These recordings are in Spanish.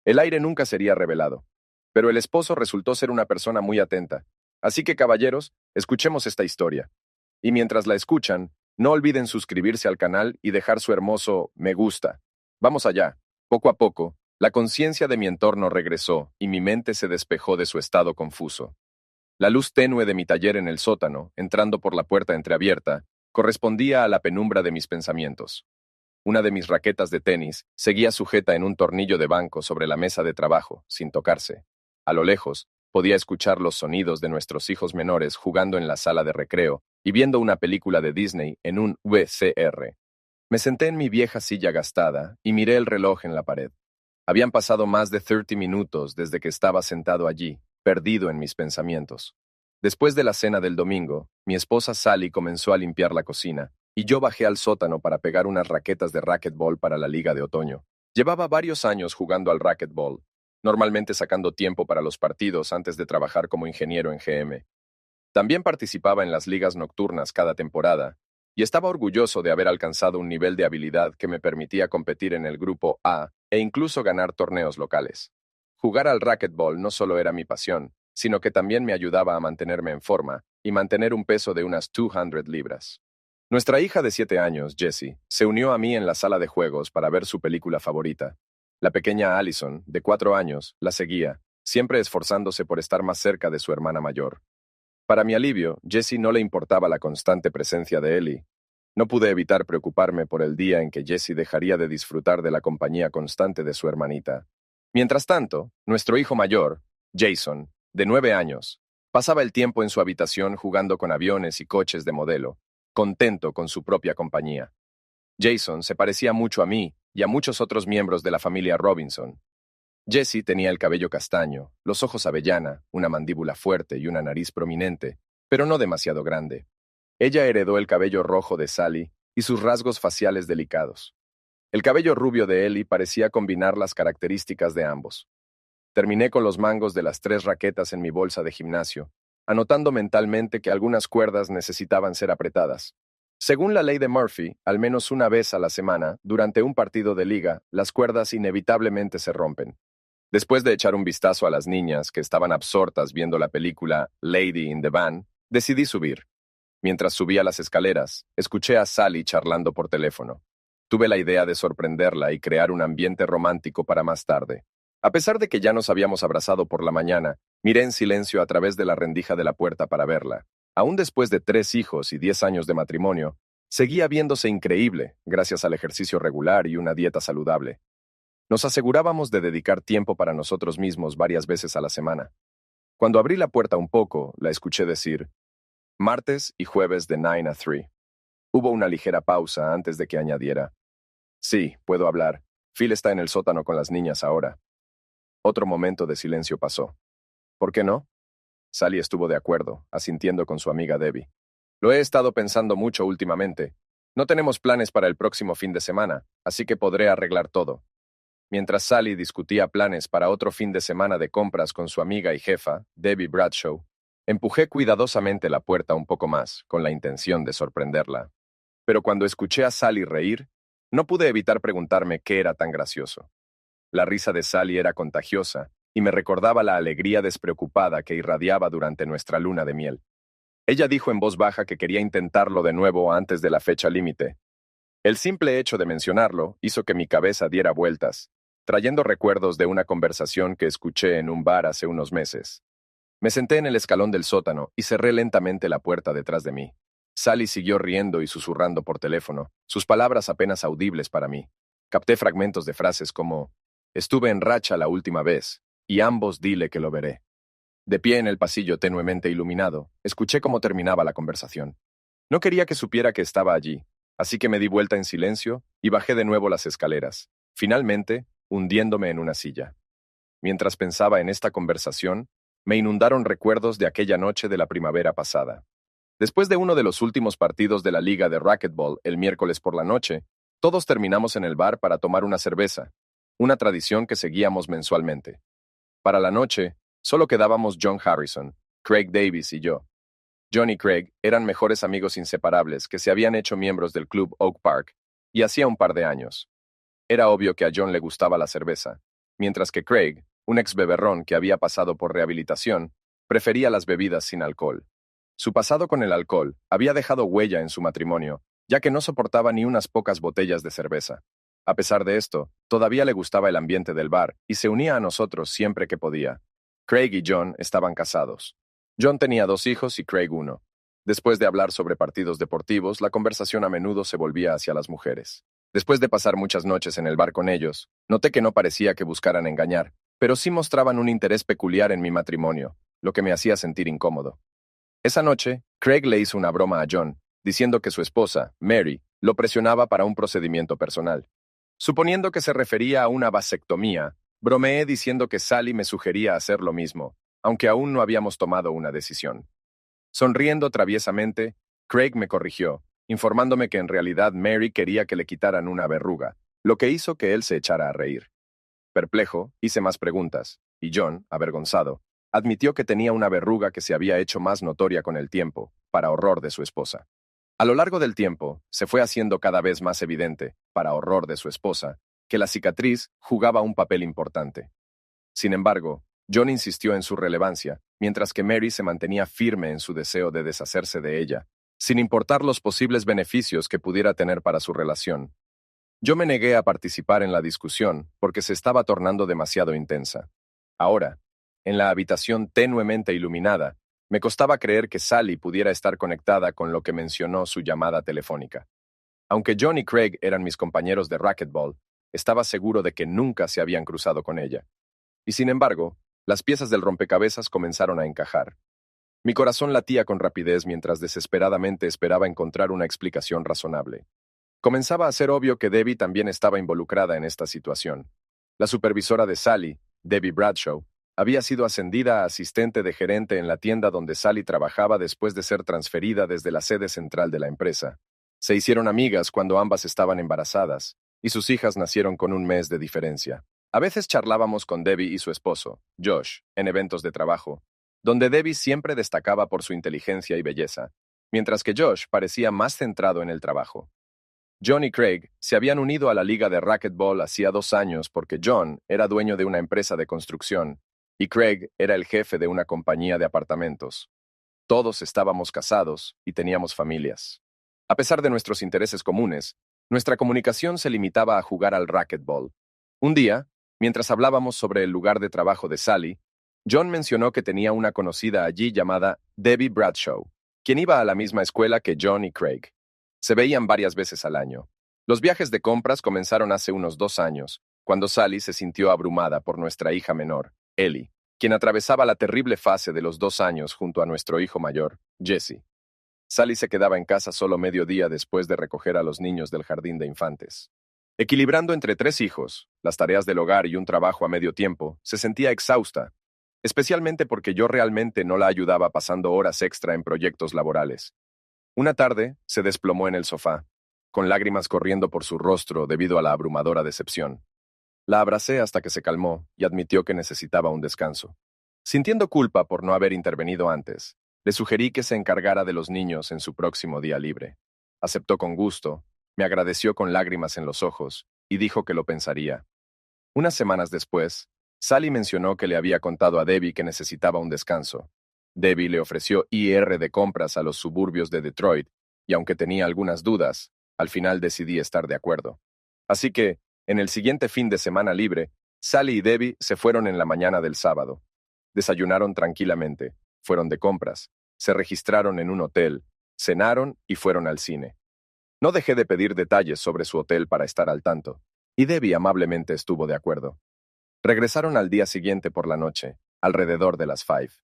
El aire nunca sería revelado. Pero el esposo resultó ser una persona muy atenta. Así que, caballeros, escuchemos esta historia. Y mientras la escuchan, no olviden suscribirse al canal y dejar su hermoso me gusta. Vamos allá. Poco a poco, la conciencia de mi entorno regresó y mi mente se despejó de su estado confuso. La luz tenue de mi taller en el sótano, entrando por la puerta entreabierta, correspondía a la penumbra de mis pensamientos. Una de mis raquetas de tenis seguía sujeta en un tornillo de banco sobre la mesa de trabajo, sin tocarse. A lo lejos, podía escuchar los sonidos de nuestros hijos menores jugando en la sala de recreo y viendo una película de Disney en un VCR. Me senté en mi vieja silla gastada y miré el reloj en la pared. Habían pasado más de 30 minutos desde que estaba sentado allí, perdido en mis pensamientos. Después de la cena del domingo, mi esposa Sally comenzó a limpiar la cocina, y yo bajé al sótano para pegar unas raquetas de racquetball para la liga de otoño. Llevaba varios años jugando al racquetball, normalmente sacando tiempo para los partidos antes de trabajar como ingeniero en GM. También participaba en las ligas nocturnas cada temporada, y estaba orgulloso de haber alcanzado un nivel de habilidad que me permitía competir en el grupo A e incluso ganar torneos locales. Jugar al racquetball no solo era mi pasión, sino que también me ayudaba a mantenerme en forma y mantener un peso de unas 200 libras. Nuestra hija de 7 años, Jessie, se unió a mí en la sala de juegos para ver su película favorita. La pequeña Allison, de 4 años, la seguía, siempre esforzándose por estar más cerca de su hermana mayor. Para mi alivio, Jessie no le importaba la constante presencia de Ellie. No pude evitar preocuparme por el día en que Jessie dejaría de disfrutar de la compañía constante de su hermanita. Mientras tanto, nuestro hijo mayor, Jason, de 9 años, pasaba el tiempo en su habitación jugando con aviones y coches de modelo, contento con su propia compañía. Jason se parecía mucho a mí y a muchos otros miembros de la familia Robinson. Jessie tenía el cabello castaño, los ojos avellana, una mandíbula fuerte y una nariz prominente, pero no demasiado grande. Ella heredó el cabello rojo de Sally y sus rasgos faciales delicados. El cabello rubio de Ellie parecía combinar las características de ambos. Terminé con los mangos de las 3 raquetas en mi bolsa de gimnasio, anotando mentalmente que algunas cuerdas necesitaban ser apretadas. Según la ley de Murphy, al menos una vez a la semana, durante un partido de liga, las cuerdas inevitablemente se rompen. Después de echar un vistazo a las niñas que estaban absortas viendo la película Lady in the Van, decidí subir. Mientras subía las escaleras, escuché a Sally charlando por teléfono. Tuve la idea de sorprenderla y crear un ambiente romántico para más tarde. A pesar de que ya nos habíamos abrazado por la mañana, miré en silencio a través de la rendija de la puerta para verla. Aún después de 3 hijos y 10 años de matrimonio, seguía viéndose increíble gracias al ejercicio regular y una dieta saludable. Nos asegurábamos de dedicar tiempo para nosotros mismos varias veces a la semana. Cuando abrí la puerta un poco, la escuché decir, martes y jueves de 9 a 3. Hubo una ligera pausa antes de que añadiera, sí, puedo hablar. Phil está en el sótano con las niñas ahora. Otro momento de silencio pasó. ¿Por qué no? Sally estuvo de acuerdo, asintiendo con su amiga Debbie. Lo he estado pensando mucho últimamente. No tenemos planes para el próximo fin de semana, así que podré arreglar todo. Mientras Sally discutía planes para otro fin de semana de compras con su amiga y jefa, Debbie Bradshaw, empujé cuidadosamente la puerta un poco más, con la intención de sorprenderla. Pero cuando escuché a Sally reír, no pude evitar preguntarme qué era tan gracioso. La risa de Sally era contagiosa y me recordaba la alegría despreocupada que irradiaba durante nuestra luna de miel. Ella dijo en voz baja que quería intentarlo de nuevo antes de la fecha límite. El simple hecho de mencionarlo hizo que mi cabeza diera vueltas, trayendo recuerdos de una conversación que escuché en un bar hace unos meses. Me senté en el escalón del sótano y cerré lentamente la puerta detrás de mí. Sally siguió riendo y susurrando por teléfono, sus palabras apenas audibles para mí. Capté fragmentos de frases como, estuve en racha la última vez, y ambos dile que lo veré. De pie en el pasillo tenuemente iluminado, escuché cómo terminaba la conversación. No quería que supiera que estaba allí, así que me di vuelta en silencio y bajé de nuevo las escaleras, finalmente hundiéndome en una silla. Mientras pensaba en esta conversación, me inundaron recuerdos de aquella noche de la primavera pasada. Después de uno de los últimos partidos de la liga de racquetball el miércoles por la noche, todos terminamos en el bar para tomar una cerveza, una tradición que seguíamos mensualmente. Para la noche, solo quedábamos John Harrison, Craig Davis y yo. John y Craig eran mejores amigos inseparables que se habían hecho miembros del club Oak Park, y hacía un par de años. Era obvio que a John le gustaba la cerveza. mientras que Craig, un ex beberrón que había pasado por rehabilitación, prefería las bebidas sin alcohol. Su pasado con el alcohol había dejado huella en su matrimonio, ya que no soportaba ni unas pocas botellas de cerveza. A pesar de esto, todavía le gustaba el ambiente del bar y se unía a nosotros siempre que podía. Craig y John estaban casados. John tenía 2 hijos y Craig uno. Después de hablar sobre partidos deportivos, la conversación a menudo se volvía hacia las mujeres. Después de pasar muchas noches en el bar con ellos, noté que no parecía que buscaran engañar, pero sí mostraban un interés peculiar en mi matrimonio, lo que me hacía sentir incómodo. Esa noche, Craig le hizo una broma a John, diciendo que su esposa, Mary, lo presionaba para un procedimiento personal. Suponiendo que se refería a una vasectomía, bromeé diciendo que Sally me sugería hacer lo mismo, aunque aún no habíamos tomado una decisión. Sonriendo traviesamente, Craig me corrigió, informándome que en realidad Mary quería que le quitaran una verruga, lo que hizo que él se echara a reír. Perplejo, hice más preguntas, y John, avergonzado, admitió que tenía una verruga que se había hecho más notoria con el tiempo, para horror de su esposa. A lo largo del tiempo, se fue haciendo cada vez más evidente, para horror de su esposa, que la cicatriz jugaba un papel importante. Sin embargo, John insistió en su relevancia, mientras que Mary se mantenía firme en su deseo de deshacerse de ella, sin importar los posibles beneficios que pudiera tener para su relación. Yo me negué a participar en la discusión porque se estaba tornando demasiado intensa. Ahora, en la habitación tenuemente iluminada, me costaba creer que Sally pudiera estar conectada con lo que mencionó su llamada telefónica. Aunque John y Craig eran mis compañeros de racquetball, estaba seguro de que nunca se habían cruzado con ella. Y sin embargo, las piezas del rompecabezas comenzaron a encajar. Mi corazón latía con rapidez mientras desesperadamente esperaba encontrar una explicación razonable. Comenzaba a ser obvio que Debbie también estaba involucrada en esta situación. La supervisora de Sally, Debbie Bradshaw, había sido ascendida a asistente de gerente en la tienda donde Sally trabajaba después de ser transferida desde la sede central de la empresa. Se hicieron amigas cuando ambas estaban embarazadas, y sus hijas nacieron con un mes de diferencia. A veces charlábamos con Debbie y su esposo, Josh, en eventos de trabajo, donde Debbie siempre destacaba por su inteligencia y belleza, mientras que Josh parecía más centrado en el trabajo. John y Craig se habían unido a la liga de racquetball hacía 2 años porque John era dueño de una empresa de construcción y Craig era el jefe de una compañía de apartamentos. Todos estábamos casados y teníamos familias. A pesar de nuestros intereses comunes, nuestra comunicación se limitaba a jugar al racquetball. Un día, mientras hablábamos sobre el lugar de trabajo de Sally, John mencionó que tenía una conocida allí llamada Debbie Bradshaw, quien iba a la misma escuela que John y Craig. Se veían varias veces al año. Los viajes de compras comenzaron hace unos 2 años, cuando Sally se sintió abrumada por nuestra hija menor, Ellie, quien atravesaba la terrible fase de los 2 años junto a nuestro hijo mayor, Jesse. Sally se quedaba en casa solo mediodía después de recoger a los niños del jardín de infantes. Equilibrando entre 3 hijos, las tareas del hogar y un trabajo a medio tiempo, se sentía exhausta, especialmente porque yo realmente no la ayudaba pasando horas extra en proyectos laborales. Una tarde, se desplomó en el sofá, con lágrimas corriendo por su rostro debido a la abrumadora decepción. La abracé hasta que se calmó y admitió que necesitaba un descanso. Sintiendo culpa por no haber intervenido antes, le sugerí que se encargara de los niños en su próximo día libre. Aceptó con gusto, me agradeció con lágrimas en los ojos y dijo que lo pensaría. Unas semanas después, Sally mencionó que le había contado a Debbie que necesitaba un descanso. Debbie le ofreció ir de compras a los suburbios de Detroit, y aunque tenía algunas dudas, al final decidí estar de acuerdo. Así que, en el siguiente fin de semana libre, Sally y Debbie se fueron en la mañana del sábado. Desayunaron tranquilamente, fueron de compras, se registraron en un hotel, cenaron y fueron al cine. No dejé de pedir detalles sobre su hotel para estar al tanto, y Debbie amablemente estuvo de acuerdo. Regresaron al día siguiente por la noche, alrededor de las 5.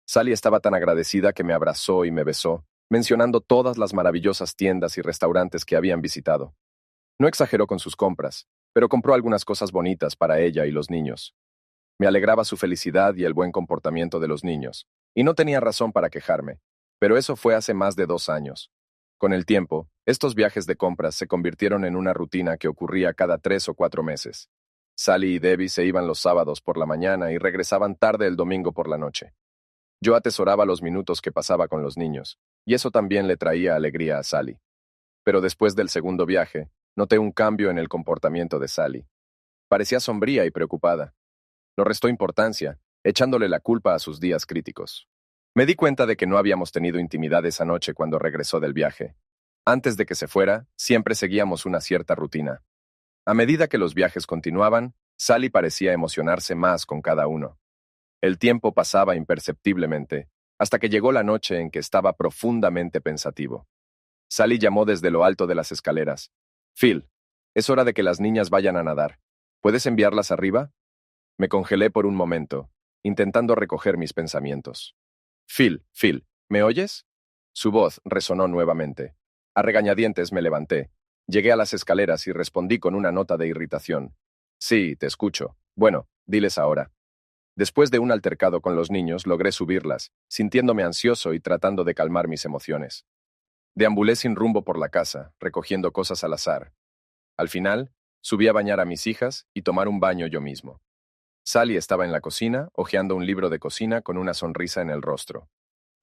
Sally estaba tan agradecida que me abrazó y me besó, mencionando todas las maravillosas tiendas y restaurantes que habían visitado. No exageró con sus compras, pero compró algunas cosas bonitas para ella y los niños. Me alegraba su felicidad y el buen comportamiento de los niños, y no tenía razón para quejarme, pero eso fue hace más de 2 años. Con el tiempo, estos viajes de compras se convirtieron en una rutina que ocurría cada 3 o 4 meses. Sally y Debbie se iban los sábados por la mañana y regresaban tarde el domingo por la noche. Yo atesoraba los minutos que pasaba con los niños, y eso también le traía alegría a Sally. Pero después del segundo viaje, noté un cambio en el comportamiento de Sally. Parecía sombría y preocupada, Lo restó importancia, echándole la culpa a sus días críticos. Me di cuenta de que no habíamos tenido intimidad esa noche cuando regresó del viaje. Antes de que se fuera, siempre seguíamos una cierta rutina. A medida que los viajes continuaban, Sally parecía emocionarse más con cada uno. El tiempo pasaba imperceptiblemente, hasta que llegó la noche en que estaba profundamente pensativo. Sally llamó desde lo alto de las escaleras. Phil, es hora de que las niñas vayan a nadar. ¿Puedes enviarlas arriba? Me congelé por un momento, intentando recoger mis pensamientos. Phil, ¿me oyes? Su voz resonó nuevamente. A regañadientes me levanté. Llegué a las escaleras y respondí con una nota de irritación. Sí, te escucho. Bueno, diles ahora. Después de un altercado con los niños, logré subirlas, sintiéndome ansioso y tratando de calmar mis emociones. Deambulé sin rumbo por la casa, recogiendo cosas al azar. Al final, subí a bañar a mis hijas y tomar un baño yo mismo. Sally estaba en la cocina, hojeando un libro de cocina con una sonrisa en el rostro.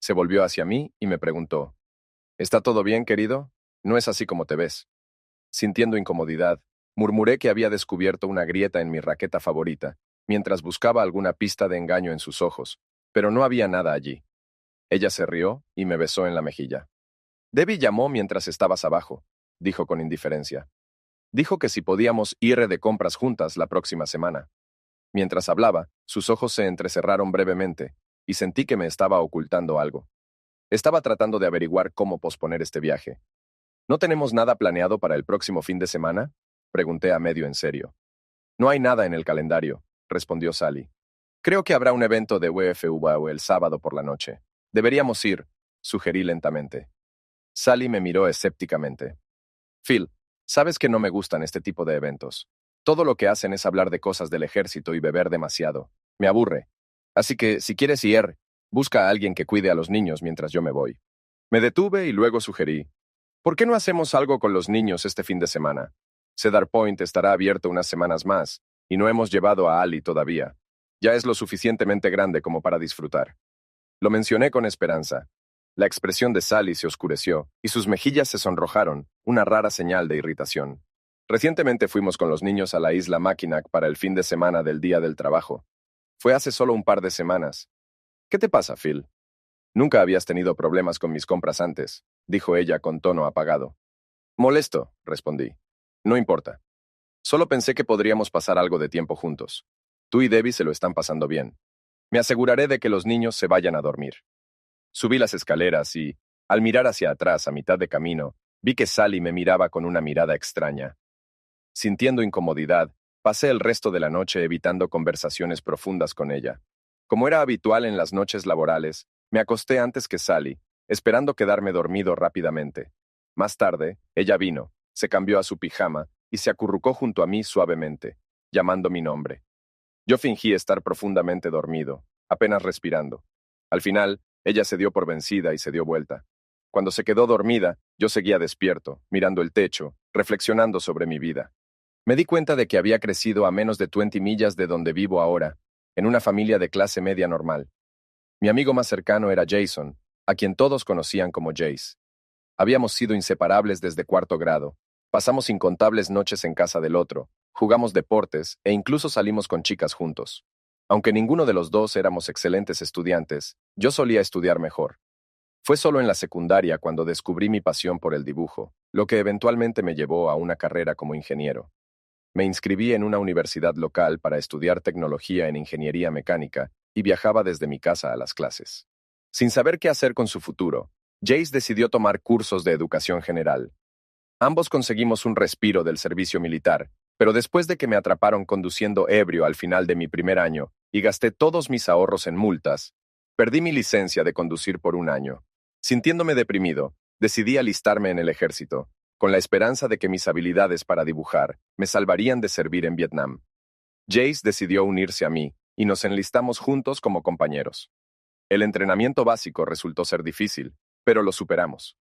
Se volvió hacia mí y me preguntó, ¿está todo bien, querido? No es así como te ves. Sintiendo incomodidad, murmuré que había descubierto una grieta en mi raqueta favorita, mientras buscaba alguna pista de engaño en sus ojos, pero no había nada allí. Ella se rió y me besó en la mejilla. Debbie llamó mientras estabas abajo, dijo con indiferencia. Dijo que si podíamos ir de compras juntas la próxima semana. Mientras hablaba, sus ojos se entrecerraron brevemente, y sentí que me estaba ocultando algo. Estaba tratando de averiguar cómo posponer este viaje. ¿No tenemos nada planeado para el próximo fin de semana? Pregunté a medio en serio. No hay nada en el calendario, respondió Sally. Creo que habrá un evento de WFUBA el sábado por la noche. Deberíamos ir, sugerí lentamente. Sally me miró escépticamente. Phil, sabes que no me gustan este tipo de eventos. Todo lo que hacen es hablar de cosas del ejército y beber demasiado. Me aburre. Así que, si quieres ir, busca a alguien que cuide a los niños mientras yo me voy. Me detuve y luego sugerí, ¿por qué no hacemos algo con los niños este fin de semana? Cedar Point estará abierto unas semanas más, y no hemos llevado a Ali todavía. Ya es lo suficientemente grande como para disfrutar. Lo mencioné con esperanza. La expresión de Sally se oscureció, y sus mejillas se sonrojaron, una rara señal de irritación. Recientemente fuimos con los niños a la isla Mackinac para el fin de semana del Día del Trabajo. Fue hace solo un par de semanas. ¿Qué te pasa, Phil? Nunca habías tenido problemas con mis compras antes, dijo ella con tono apagado. Molesto, respondí. No importa. Solo pensé que podríamos pasar algo de tiempo juntos. Tú y Debbie se lo están pasando bien. Me aseguraré de que los niños se vayan a dormir. Subí las escaleras y, al mirar hacia atrás a mitad de camino, vi que Sally me miraba con una mirada extraña. Sintiendo incomodidad, pasé el resto de la noche evitando conversaciones profundas con ella. Como era habitual en las noches laborales, me acosté antes que Sally, esperando quedarme dormido rápidamente. Más tarde, ella vino, se cambió a su pijama y se acurrucó junto a mí suavemente, llamando mi nombre. Yo fingí estar profundamente dormido, apenas respirando. Al final, ella se dio por vencida y se dio vuelta. Cuando se quedó dormida, yo seguía despierto, mirando el techo, reflexionando sobre mi vida. Me di cuenta de que había crecido a menos de 20 millas de donde vivo ahora, en una familia de clase media normal. Mi amigo más cercano era Jason, a quien todos conocían como Jace. Habíamos sido inseparables desde cuarto grado. Pasamos incontables noches en casa del otro, jugamos deportes e incluso salimos con chicas juntos. Aunque ninguno de los dos éramos excelentes estudiantes, yo solía estudiar mejor. Fue solo en la secundaria cuando descubrí mi pasión por el dibujo, lo que eventualmente me llevó a una carrera como ingeniero. Me inscribí en una universidad local para estudiar tecnología en ingeniería mecánica y viajaba desde mi casa a las clases. Sin saber qué hacer con su futuro, Jace decidió tomar cursos de educación general. Ambos conseguimos un respiro del servicio militar, pero después de que me atraparon conduciendo ebrio al final de mi primer año y gasté todos mis ahorros en multas, perdí mi licencia de conducir por un año. Sintiéndome deprimido, decidí alistarme en el ejército, con la esperanza de que mis habilidades para dibujar me salvarían de servir en Vietnam. Jace decidió unirse a mí, y nos enlistamos juntos como compañeros. El entrenamiento básico resultó ser difícil, pero lo superamos.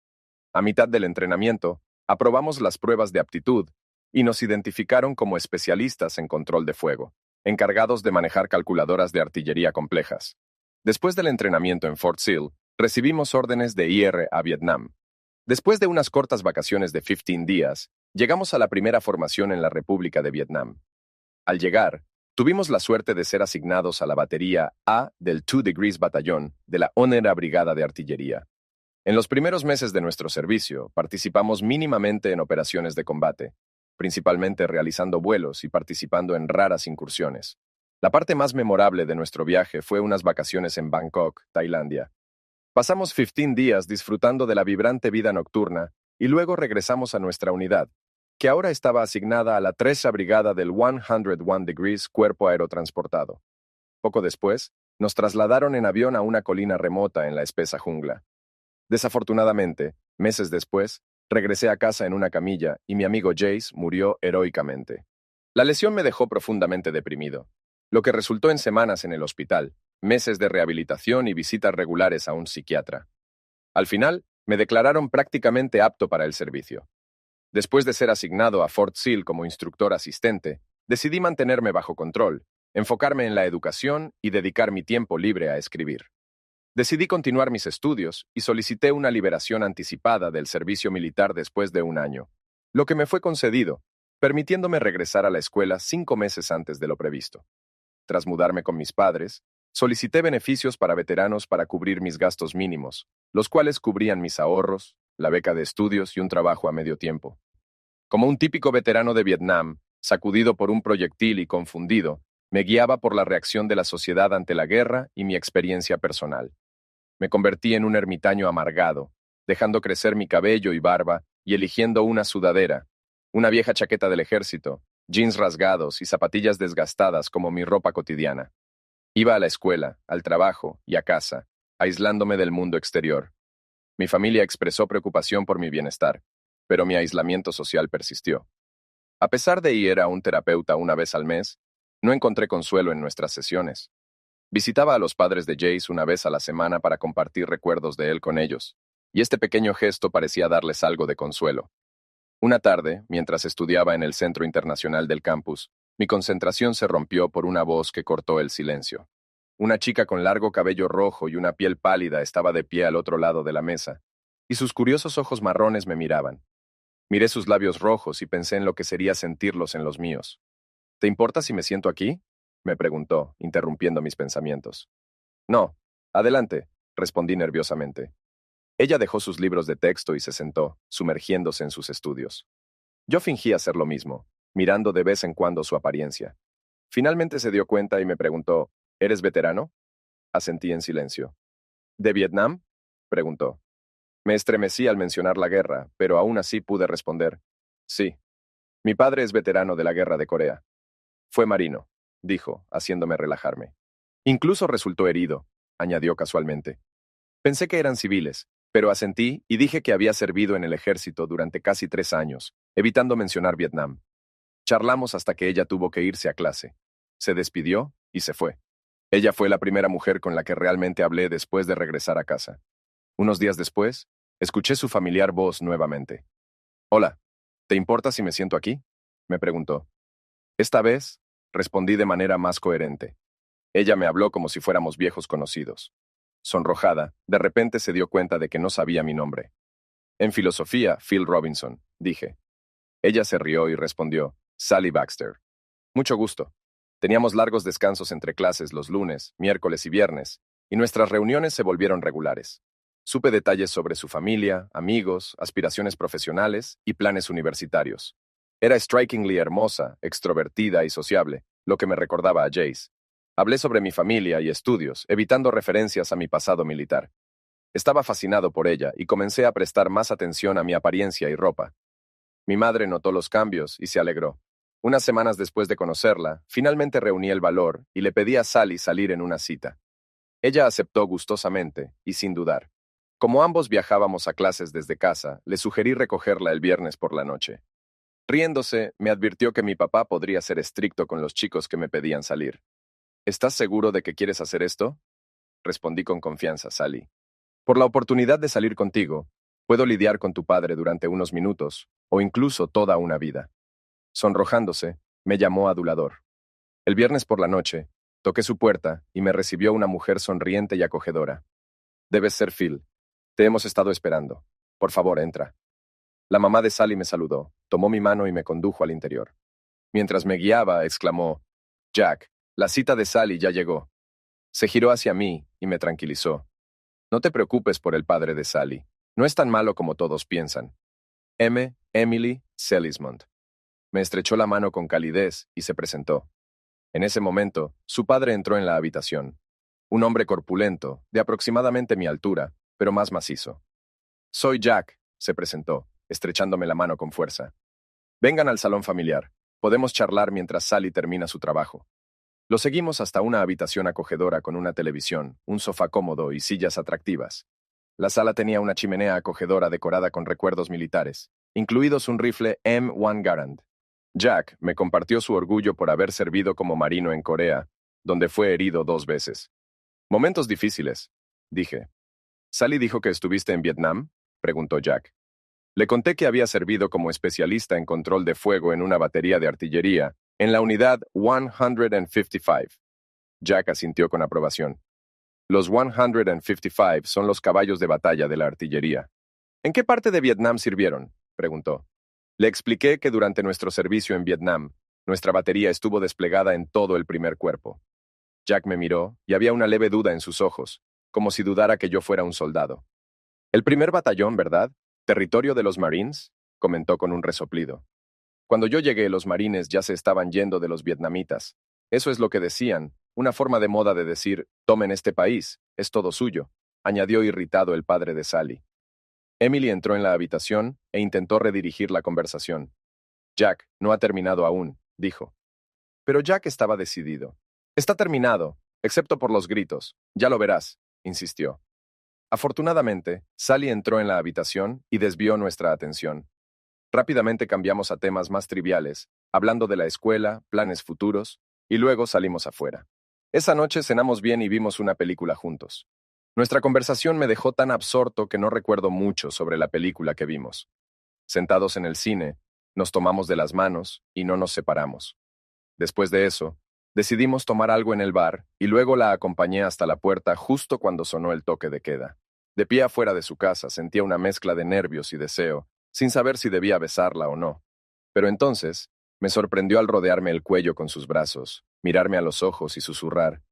A mitad del entrenamiento, aprobamos las pruebas de aptitud y nos identificaron como especialistas en control de fuego, encargados de manejar calculadoras de artillería complejas. Después del entrenamiento en Fort Sill, recibimos órdenes de ir a Vietnam. Después de unas cortas vacaciones de 15 días, llegamos a la primera formación en la República de Vietnam. Al llegar, Tuvimos la suerte de ser asignados a la batería A del 2 Degrees Batallón de la 11ª Brigada de Artillería. En los primeros meses de nuestro servicio, participamos mínimamente en operaciones de combate, principalmente realizando vuelos y participando en raras incursiones. La parte más memorable de nuestro viaje fue unas vacaciones en Bangkok, Tailandia. Pasamos 15 días disfrutando de la vibrante vida nocturna y luego regresamos a nuestra unidad, que ahora estaba asignada a la 3ª Brigada del 101 Degrees Cuerpo Aerotransportado. Poco después, nos trasladaron en avión a una colina remota en la espesa jungla. Desafortunadamente, meses después, regresé a casa en una camilla y mi amigo Jace murió heroicamente. La lesión me dejó profundamente deprimido, lo que resultó en semanas en el hospital, meses de rehabilitación y visitas regulares a un psiquiatra. Al final, me declararon prácticamente apto para el servicio. Después de ser asignado a Fort Sill como instructor asistente, decidí mantenerme bajo control, enfocarme en la educación y dedicar mi tiempo libre a escribir. Decidí continuar mis estudios y solicité una liberación anticipada del servicio militar después de un año, lo que me fue concedido, permitiéndome regresar a la escuela 5 meses antes de lo previsto. Tras mudarme con mis padres, solicité beneficios para veteranos para cubrir mis gastos mínimos, los cuales cubrían mis ahorros, la beca de estudios y un trabajo a medio tiempo. Como un típico veterano de Vietnam, sacudido por un proyectil y confundido, me guiaba por la reacción de la sociedad ante la guerra y mi experiencia personal. Me convertí en un ermitaño amargado, dejando crecer mi cabello y barba y eligiendo una sudadera, una vieja chaqueta del ejército, jeans rasgados y zapatillas desgastadas como mi ropa cotidiana. Iba a la escuela, al trabajo y a casa, aislándome del mundo exterior. Mi familia expresó preocupación por mi bienestar, pero mi aislamiento social persistió. A pesar de ir a un terapeuta una vez al mes, no encontré consuelo en nuestras sesiones. Visitaba a los padres de Jace una vez a la semana para compartir recuerdos de él con ellos, y este pequeño gesto parecía darles algo de consuelo. Una tarde, mientras estudiaba en el Centro Internacional del campus, mi concentración se rompió por una voz que cortó el silencio. Una chica con largo cabello rojo y una piel pálida estaba de pie al otro lado de la mesa, y sus curiosos ojos marrones me miraban. Miré sus labios rojos y pensé en lo que sería sentirlos en los míos. ¿Te importa si me siento aquí?, me preguntó, interrumpiendo mis pensamientos. No, adelante, respondí nerviosamente. Ella dejó sus libros de texto y se sentó, sumergiéndose en sus estudios. Yo fingí hacer lo mismo, mirando de vez en cuando su apariencia. Finalmente se dio cuenta y me preguntó, ¿eres veterano? Asentí en silencio. ¿De Vietnam?, preguntó. Me estremecí al mencionar la guerra, pero aún así pude responder. Sí. Mi padre es veterano de la guerra de Corea. Fue marino, dijo, haciéndome relajarme. Incluso resultó herido, añadió casualmente. Pensé que eran civiles, pero asentí y dije que había servido en el ejército durante casi 3 años, evitando mencionar Vietnam. Charlamos hasta que ella tuvo que irse a clase. Se despidió y se fue. Ella fue la primera mujer con la que realmente hablé después de regresar a casa. Unos días después, escuché su familiar voz nuevamente. Hola, ¿te importa si me siento aquí?, me preguntó. Esta vez, respondí de manera más coherente. Ella me habló como si fuéramos viejos conocidos. Sonrojada, de repente se dio cuenta de que no sabía mi nombre. En filosofía, Phil Robinson, dije. Ella se rió y respondió, Sally Baxter. Mucho gusto. Teníamos largos descansos entre clases los lunes, miércoles y viernes, y nuestras reuniones se volvieron regulares. Supe detalles sobre su familia, amigos, aspiraciones profesionales y planes universitarios. Era strikingly hermosa, extrovertida y sociable, lo que me recordaba a Jace. Hablé sobre mi familia y estudios, evitando referencias a mi pasado militar. Estaba fascinado por ella y comencé a prestar más atención a mi apariencia y ropa. Mi madre notó los cambios y se alegró. Unas semanas después de conocerla, finalmente reuní el valor y le pedí a Sally salir en una cita. Ella aceptó gustosamente y sin dudar. Como ambos viajábamos a clases desde casa, le sugerí recogerla el viernes por la noche. Riéndose, me advirtió que mi papá podría ser estricto con los chicos que me pedían salir. ¿Estás seguro de que quieres hacer esto?, respondí con confianza, Sally. Por la oportunidad de salir contigo, puedo lidiar con tu padre durante unos minutos, o incluso toda una vida. Sonrojándose, me llamó adulador. El viernes por la noche, toqué su puerta y me recibió una mujer sonriente y acogedora. Debes ser Phil. Te hemos estado esperando. Por favor, entra. La mamá de Sally me saludó, tomó mi mano y me condujo al interior. Mientras me guiaba, exclamó, Jack, la cita de Sally ya llegó. Se giró hacia mí y me tranquilizó. No te preocupes por el padre de Sally. No es tan malo como todos piensan. Emily Selismond. Me estrechó la mano con calidez y se presentó. En ese momento, su padre entró en la habitación. Un hombre corpulento, de aproximadamente mi altura, pero más macizo. Soy Jack, se presentó, estrechándome la mano con fuerza. Vengan al salón familiar. Podemos charlar mientras Sally termina su trabajo. Lo seguimos hasta una habitación acogedora con una televisión, un sofá cómodo y sillas atractivas. La sala tenía una chimenea acogedora decorada con recuerdos militares, incluidos un rifle M1 Garand. Jack me compartió su orgullo por haber servido como marino en Corea, donde fue herido 2 veces. Momentos difíciles, dije. ¿Sally dijo que estuviste en Vietnam?, preguntó Jack. Le conté que había servido como especialista en control de fuego en una batería de artillería, en la unidad 155. Jack asintió con aprobación. Los 155 son los caballos de batalla de la artillería. ¿En qué parte de Vietnam sirvieron?, preguntó. Le expliqué que durante nuestro servicio en Vietnam, nuestra batería estuvo desplegada en todo el primer cuerpo. Jack me miró y había una leve duda en sus ojos, como si dudara que yo fuera un soldado. El primer batallón, ¿verdad? ¿Territorio de los Marines?, comentó con un resoplido. Cuando yo llegué, los marines ya se estaban yendo de los vietnamitas. Eso es lo que decían, una forma de moda de decir, tomen este país, es todo suyo, añadió irritado el padre de Sally. Emily entró en la habitación e intentó redirigir la conversación. Jack, no ha terminado aún, dijo. Pero Jack estaba decidido. Está terminado, excepto por los gritos. Ya lo verás, insistió. Afortunadamente, Sally entró en la habitación y desvió nuestra atención. Rápidamente cambiamos a temas más triviales, hablando de la escuela, planes futuros, y luego salimos afuera. Esa noche cenamos bien y vimos una película juntos. Nuestra conversación me dejó tan absorto que no recuerdo mucho sobre la película que vimos. Sentados en el cine, nos tomamos de las manos y no nos separamos. Después de eso, decidimos tomar algo en el bar y luego la acompañé hasta la puerta justo cuando sonó el toque de queda. De pie afuera de su casa sentía una mezcla de nervios y deseo, sin saber si debía besarla o no. Pero entonces, me sorprendió al rodearme el cuello con sus brazos, mirarme a los ojos y susurrar,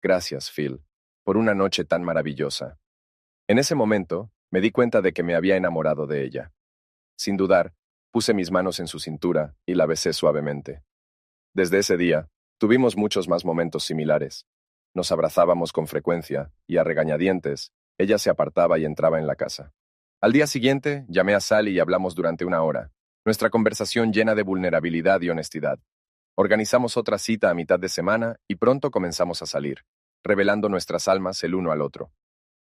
«Gracias, Phil, por una noche tan maravillosa». En ese momento, me di cuenta de que me había enamorado de ella. Sin dudar, puse mis manos en su cintura y la besé suavemente. Desde ese día, tuvimos muchos más momentos similares. Nos abrazábamos con frecuencia y a regañadientes, ella se apartaba y entraba en la casa. Al día siguiente, llamé a Sally y hablamos durante 1 hora. Nuestra conversación llena de vulnerabilidad y honestidad. Organizamos otra cita a mitad de semana y pronto comenzamos a salir, revelando nuestras almas el uno al otro.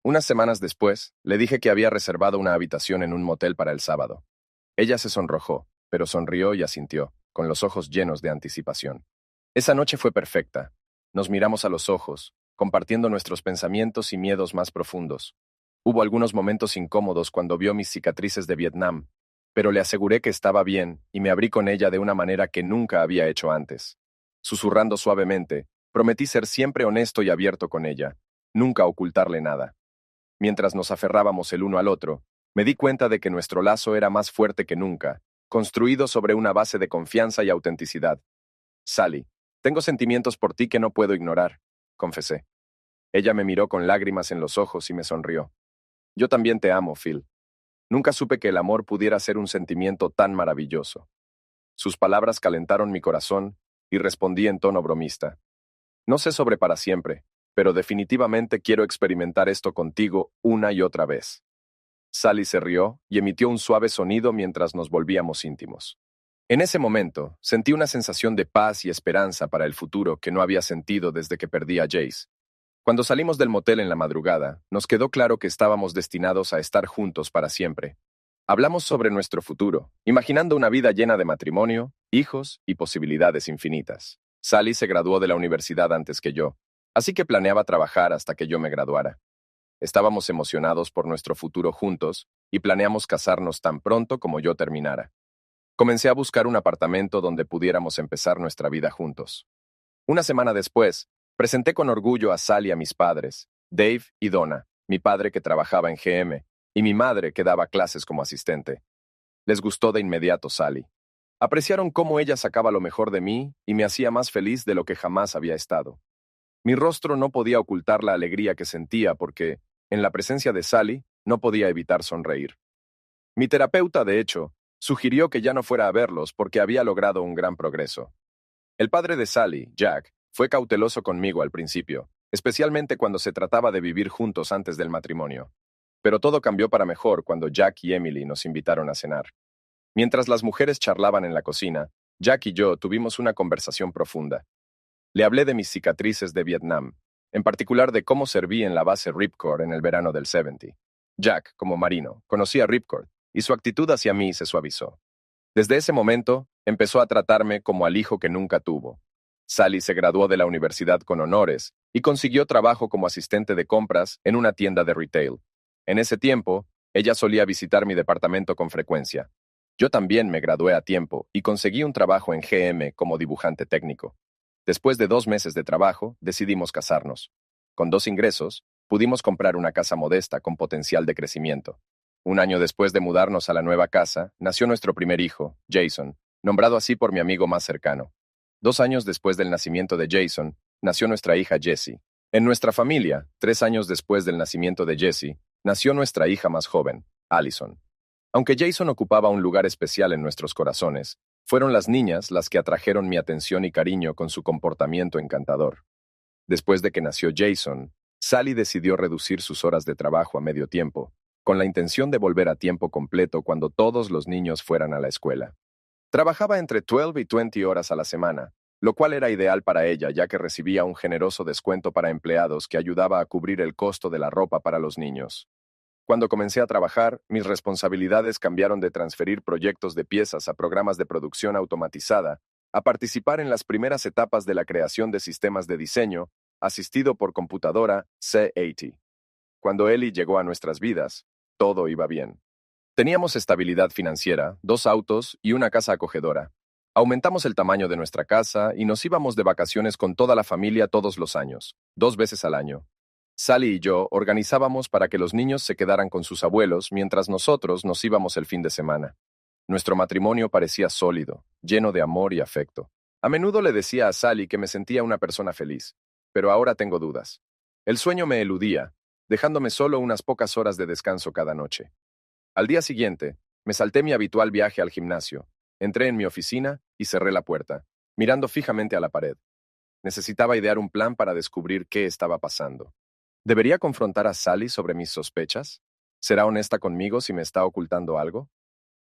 Unas semanas después, le dije que había reservado una habitación en un motel para el sábado. Ella se sonrojó, pero sonrió y asintió, con los ojos llenos de anticipación. Esa noche fue perfecta. Nos miramos a los ojos, compartiendo nuestros pensamientos y miedos más profundos. Hubo algunos momentos incómodos cuando vio mis cicatrices de Vietnam, pero le aseguré que estaba bien y me abrí con ella de una manera que nunca había hecho antes. Susurrando suavemente, prometí ser siempre honesto y abierto con ella, nunca ocultarle nada. Mientras nos aferrábamos el uno al otro, me di cuenta de que nuestro lazo era más fuerte que nunca, construido sobre una base de confianza y autenticidad. Sally, tengo sentimientos por ti que no puedo ignorar, confesé. Ella me miró con lágrimas en los ojos y me sonrió. Yo también te amo, Phil. Nunca supe que el amor pudiera ser un sentimiento tan maravilloso. Sus palabras calentaron mi corazón y respondí en tono bromista. No sé sobre para siempre, pero definitivamente quiero experimentar esto contigo una y otra vez. Sally se rió y emitió un suave sonido mientras nos volvíamos íntimos. En ese momento, sentí una sensación de paz y esperanza para el futuro que no había sentido desde que perdí a Jace. Cuando salimos del motel en la madrugada, nos quedó claro que estábamos destinados a estar juntos para siempre. Hablamos sobre nuestro futuro, imaginando una vida llena de matrimonio, hijos y posibilidades infinitas. Sally se graduó de la universidad antes que yo, así que planeaba trabajar hasta que yo me graduara. Estábamos emocionados por nuestro futuro juntos y planeamos casarnos tan pronto como yo terminara. Comencé a buscar un apartamento donde pudiéramos empezar nuestra vida juntos. Una semana después, presenté con orgullo a Sally a mis padres, Dave y Donna, mi padre que trabajaba en GM, y mi madre que daba clases como asistente. Les gustó de inmediato Sally. Apreciaron cómo ella sacaba lo mejor de mí y me hacía más feliz de lo que jamás había estado. Mi rostro no podía ocultar la alegría que sentía porque, en la presencia de Sally, no podía evitar sonreír. Mi terapeuta, de hecho, sugirió que ya no fuera a verlos porque había logrado un gran progreso. El padre de Sally, Jack, fue cauteloso conmigo al principio, especialmente cuando se trataba de vivir juntos antes del matrimonio. Pero todo cambió para mejor cuando Jack y Emily nos invitaron a cenar. Mientras las mujeres charlaban en la cocina, Jack y yo tuvimos una conversación profunda. Le hablé de mis cicatrices de Vietnam, en particular de cómo serví en la base Ripcord en el verano del 70. Jack, como marino, conocía Ripcord, y su actitud hacia mí se suavizó. Desde ese momento, empezó a tratarme como al hijo que nunca tuvo. Sally se graduó de la universidad con honores y consiguió trabajo como asistente de compras en una tienda de retail. En ese tiempo, ella solía visitar mi departamento con frecuencia. Yo también me gradué a tiempo y conseguí un trabajo en GM como dibujante técnico. Después de 2 meses de trabajo, decidimos casarnos. Con 2 ingresos, pudimos comprar una casa modesta con potencial de crecimiento. Un año después de mudarnos a la nueva casa, nació nuestro primer hijo, Jason, nombrado así por mi amigo más cercano. 2 años después del nacimiento de Jason, nació nuestra hija Jessie. En nuestra familia, 3 años después del nacimiento de Jessie, nació nuestra hija más joven, Allison. Aunque Jason ocupaba un lugar especial en nuestros corazones, fueron las niñas las que atrajeron mi atención y cariño con su comportamiento encantador. Después de que nació Jason, Sally decidió reducir sus horas de trabajo a medio tiempo, con la intención de volver a tiempo completo cuando todos los niños fueran a la escuela. Trabajaba entre 12 y 20 horas a la semana, lo cual era ideal para ella ya que recibía un generoso descuento para empleados que ayudaba a cubrir el costo de la ropa para los niños. Cuando comencé a trabajar, mis responsabilidades cambiaron de transferir proyectos de piezas a programas de producción automatizada, a participar en las primeras etapas de la creación de sistemas de diseño, asistido por computadora C80. Cuando Ellie llegó a nuestras vidas, todo iba bien. Teníamos estabilidad financiera, 2 autos y una casa acogedora. Aumentamos el tamaño de nuestra casa y nos íbamos de vacaciones con toda la familia todos los años, 2 veces al año. Sally y yo organizábamos para que los niños se quedaran con sus abuelos mientras nosotros nos íbamos el fin de semana. Nuestro matrimonio parecía sólido, lleno de amor y afecto. A menudo le decía a Sally que me sentía una persona feliz, pero ahora tengo dudas. El sueño me eludía, dejándome solo unas pocas horas de descanso cada noche. Al día siguiente, me salté mi habitual viaje al gimnasio, entré en mi oficina y cerré la puerta, mirando fijamente a la pared. Necesitaba idear un plan para descubrir qué estaba pasando. ¿Debería confrontar a Sally sobre mis sospechas? ¿Será honesta conmigo si me está ocultando algo?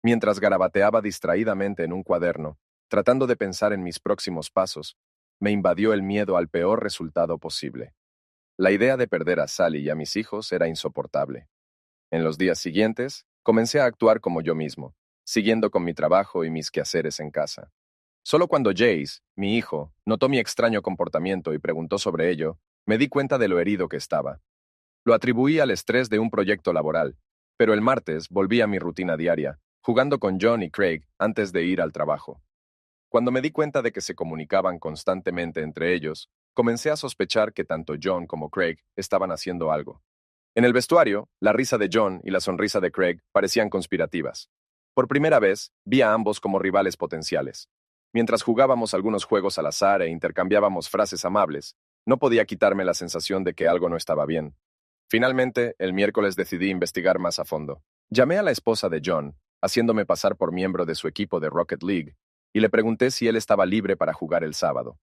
Mientras garabateaba distraídamente en un cuaderno, tratando de pensar en mis próximos pasos, me invadió el miedo al peor resultado posible. La idea de perder a Sally y a mis hijos era insoportable. En los días siguientes, comencé a actuar como yo mismo, siguiendo con mi trabajo y mis quehaceres en casa. Solo cuando Jace, mi hijo, notó mi extraño comportamiento y preguntó sobre ello, me di cuenta de lo herido que estaba. Lo atribuí al estrés de un proyecto laboral, pero el martes volví a mi rutina diaria, jugando con John y Craig antes de ir al trabajo. Cuando me di cuenta de que se comunicaban constantemente entre ellos, comencé a sospechar que tanto John como Craig estaban haciendo algo. En el vestuario, la risa de John y la sonrisa de Craig parecían conspirativas. Por primera vez, vi a ambos como rivales potenciales. Mientras jugábamos algunos juegos al azar e intercambiábamos frases amables, no podía quitarme la sensación de que algo no estaba bien. Finalmente, el miércoles decidí investigar más a fondo. Llamé a la esposa de John, haciéndome pasar por miembro de su equipo de Rocket League, y le pregunté si él estaba libre para jugar el sábado.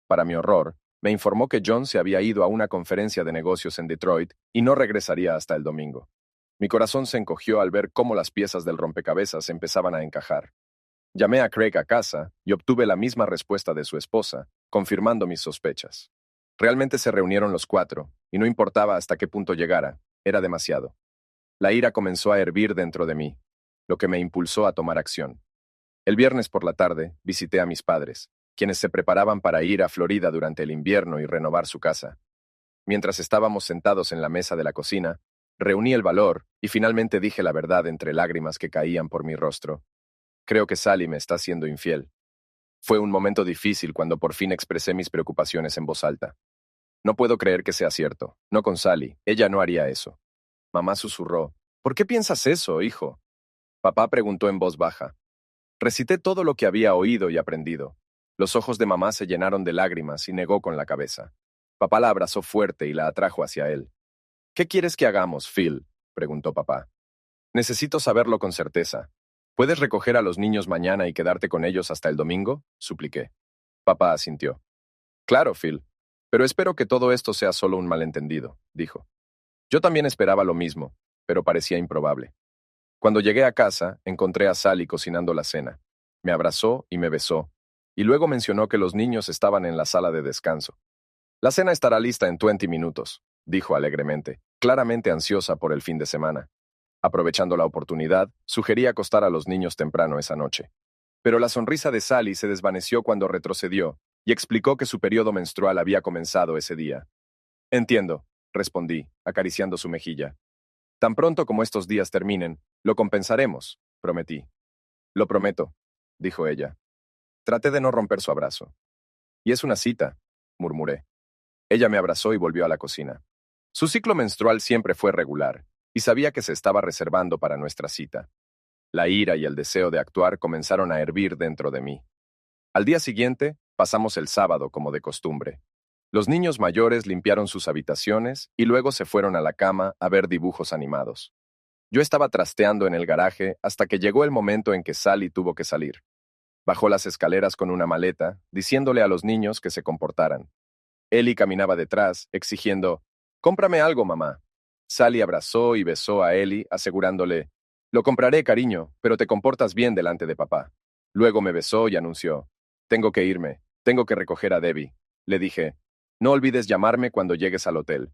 Para mi horror, me informó que John se había ido a una conferencia de negocios en Detroit y no regresaría hasta el domingo. Mi corazón se encogió al ver cómo las piezas del rompecabezas empezaban a encajar. Llamé a Craig a casa y obtuve la misma respuesta de su esposa, confirmando mis sospechas. Realmente se reunieron los 4, y no importaba hasta qué punto llegara, era demasiado. La ira comenzó a hervir dentro de mí, lo que me impulsó a tomar acción. El viernes por la tarde visité a mis padres, quienes se preparaban para ir a Florida durante el invierno y renovar su casa. Mientras estábamos sentados en la mesa de la cocina, reuní el valor y finalmente dije la verdad entre lágrimas que caían por mi rostro. Creo que Sally me está siendo infiel. Fue un momento difícil cuando por fin expresé mis preocupaciones en voz alta. No puedo creer que sea cierto. No con Sally. Ella no haría eso. Mamá susurró. ¿Por qué piensas eso, hijo? Papá preguntó en voz baja. Recité todo lo que había oído y aprendido. Los ojos de mamá se llenaron de lágrimas y negó con la cabeza. Papá la abrazó fuerte y la atrajo hacia él. ¿Qué quieres que hagamos, Phil?, preguntó papá. Necesito saberlo con certeza. ¿Puedes recoger a los niños mañana y quedarte con ellos hasta el domingo?, supliqué. Papá asintió. Claro, Phil. Pero espero que todo esto sea solo un malentendido, dijo. Yo también esperaba lo mismo, pero parecía improbable. Cuando llegué a casa, encontré a Sally cocinando la cena. Me abrazó y me besó, y luego mencionó que los niños estaban en la sala de descanso. La cena estará lista en 20 minutos, dijo alegremente, claramente ansiosa por el fin de semana. Aprovechando la oportunidad, sugerí acostar a los niños temprano esa noche. Pero la sonrisa de Sally se desvaneció cuando retrocedió y explicó que su periodo menstrual había comenzado ese día. Entiendo, respondí, acariciando su mejilla. Tan pronto como estos días terminen, lo compensaremos, prometí. Lo prometo, dijo ella. Traté de no romper su abrazo. Y es una cita, murmuré. Ella me abrazó y volvió a la cocina. Su ciclo menstrual siempre fue regular, y sabía que se estaba reservando para nuestra cita. La ira y el deseo de actuar comenzaron a hervir dentro de mí. Al día siguiente, pasamos el sábado como de costumbre. Los niños mayores limpiaron sus habitaciones y luego se fueron a la cama a ver dibujos animados. Yo estaba trasteando en el garaje hasta que llegó el momento en que Sally tuvo que salir. Bajó las escaleras con una maleta, diciéndole a los niños que se comportaran. Ellie caminaba detrás, exigiendo, «Cómprame algo, mamá». Sally abrazó y besó a Ellie, asegurándole, «Lo compraré, cariño, pero te comportas bien delante de papá». Luego me besó y anunció, «Tengo que irme, tengo que recoger a Debbie». Le dije, «No olvides llamarme cuando llegues al hotel».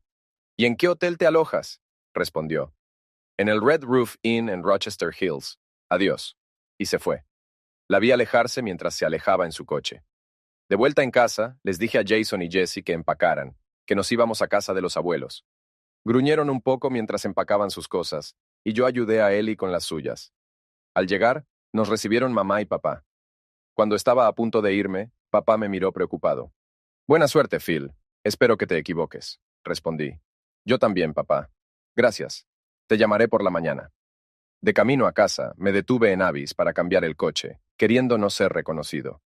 «¿Y en qué hotel te alojas?», respondió. «En el Red Roof Inn en Rochester Hills. Adiós». Y se fue. La vi alejarse mientras se alejaba en su coche. De vuelta en casa, les dije a Jason y Jesse que empacaran, que nos íbamos a casa de los abuelos. Gruñeron un poco mientras empacaban sus cosas, y yo ayudé a Ellie con las suyas. Al llegar, nos recibieron mamá y papá. Cuando estaba a punto de irme, papá me miró preocupado. «Buena suerte, Phil. Espero que te equivoques», respondí. «Yo también, papá. Gracias. Te llamaré por la mañana». De camino a casa, me detuve en Avis para cambiar el coche, queriendo no ser reconocido.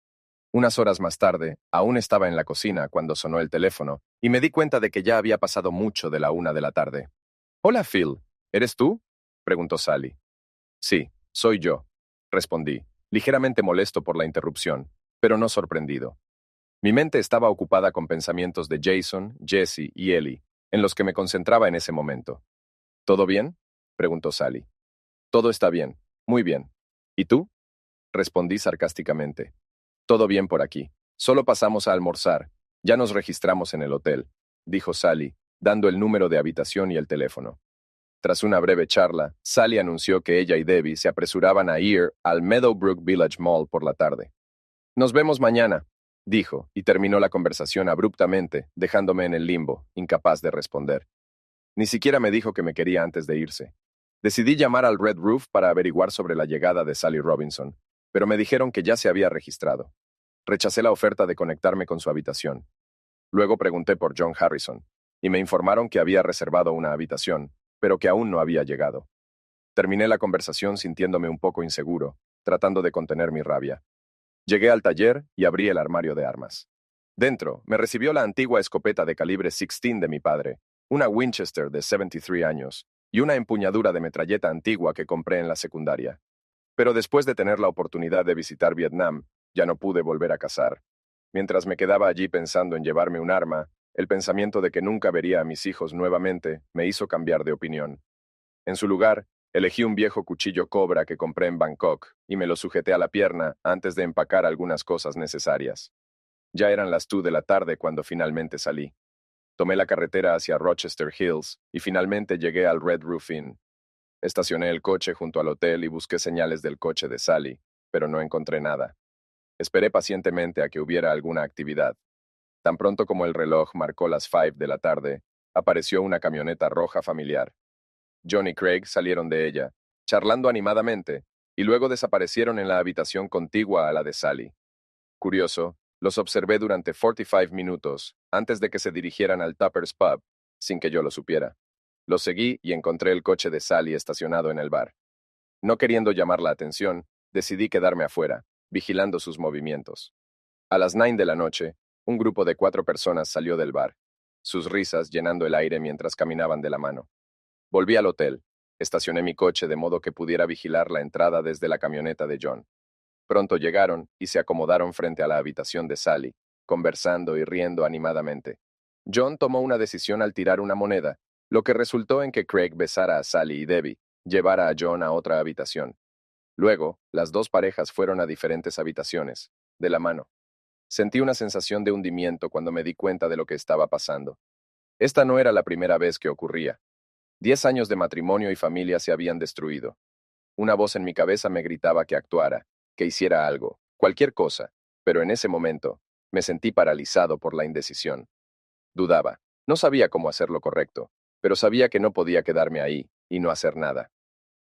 Unas horas más tarde, aún estaba en la cocina cuando sonó el teléfono y me di cuenta de que ya había pasado mucho de la 1 de la tarde. «Hola, Phil. ¿Eres tú?», preguntó Sally. «Sí, soy yo», respondí, ligeramente molesto por la interrupción, pero no sorprendido. Mi mente estaba ocupada con pensamientos de Jason, Jesse y Ellie, en los que me concentraba en ese momento. «¿Todo bien?», preguntó Sally. «Todo está bien, muy bien. ¿Y tú?», respondí sarcásticamente. «Todo bien por aquí. Solo pasamos a almorzar. Ya nos registramos en el hotel», dijo Sally, dando el número de habitación y el teléfono. Tras una breve charla, Sally anunció que ella y Debbie se apresuraban a ir al Meadowbrook Village Mall por la tarde. «Nos vemos mañana», dijo, y terminó la conversación abruptamente, dejándome en el limbo, incapaz de responder. Ni siquiera me dijo que me quería antes de irse. Decidí llamar al Red Roof para averiguar sobre la llegada de Sally Robinson, pero me dijeron que ya se había registrado. Rechacé la oferta de conectarme con su habitación. Luego pregunté por John Harrison, y me informaron que había reservado una habitación, pero que aún no había llegado. Terminé la conversación sintiéndome un poco inseguro, tratando de contener mi rabia. Llegué al taller y abrí el armario de armas. Dentro, me recibió la antigua escopeta de calibre 16 de mi padre, una Winchester de 73 años, y una empuñadura de metralleta antigua que compré en la secundaria. Pero después de tener la oportunidad de visitar Vietnam, ya no pude volver a cazar. Mientras me quedaba allí pensando en llevarme un arma, el pensamiento de que nunca vería a mis hijos nuevamente me hizo cambiar de opinión. En su lugar, elegí un viejo cuchillo cobra que compré en Bangkok y me lo sujeté a la pierna antes de empacar algunas cosas necesarias. Ya eran las 2 de la tarde cuando finalmente salí. Tomé la carretera hacia Rochester Hills y finalmente llegué al Red Roof Inn. Estacioné el coche junto al hotel y busqué señales del coche de Sally, pero no encontré nada. Esperé pacientemente a que hubiera alguna actividad. Tan pronto como el reloj marcó las 5 de la tarde, apareció una camioneta roja familiar. John y Craig salieron de ella, charlando animadamente, y luego desaparecieron en la habitación contigua a la de Sally. Curioso, los observé durante 45 minutos, antes de que se dirigieran al Tupper's Pub, sin que yo lo supiera. Los seguí y encontré el coche de Sally estacionado en el bar. No queriendo llamar la atención, decidí quedarme afuera, vigilando sus movimientos. A las 9 de la noche, un grupo de 4 personas salió del bar, sus risas llenando el aire mientras caminaban de la mano. Volví al hotel, estacioné mi coche de modo que pudiera vigilar la entrada desde la camioneta de John. Pronto llegaron y se acomodaron frente a la habitación de Sally, conversando y riendo animadamente. John tomó una decisión al tirar una moneda, lo que resultó en que Craig besara a Sally y Debbie, llevara a John a otra habitación. Luego, las dos parejas fueron a diferentes habitaciones, de la mano. Sentí una sensación de hundimiento cuando me di cuenta de lo que estaba pasando. Esta no era la primera vez que ocurría. 10 años de matrimonio y familia se habían destruido. Una voz en mi cabeza me gritaba que actuara, que hiciera algo, cualquier cosa, pero en ese momento, me sentí paralizado por la indecisión. Dudaba. No sabía cómo hacer lo correcto, pero sabía que no podía quedarme ahí y no hacer nada.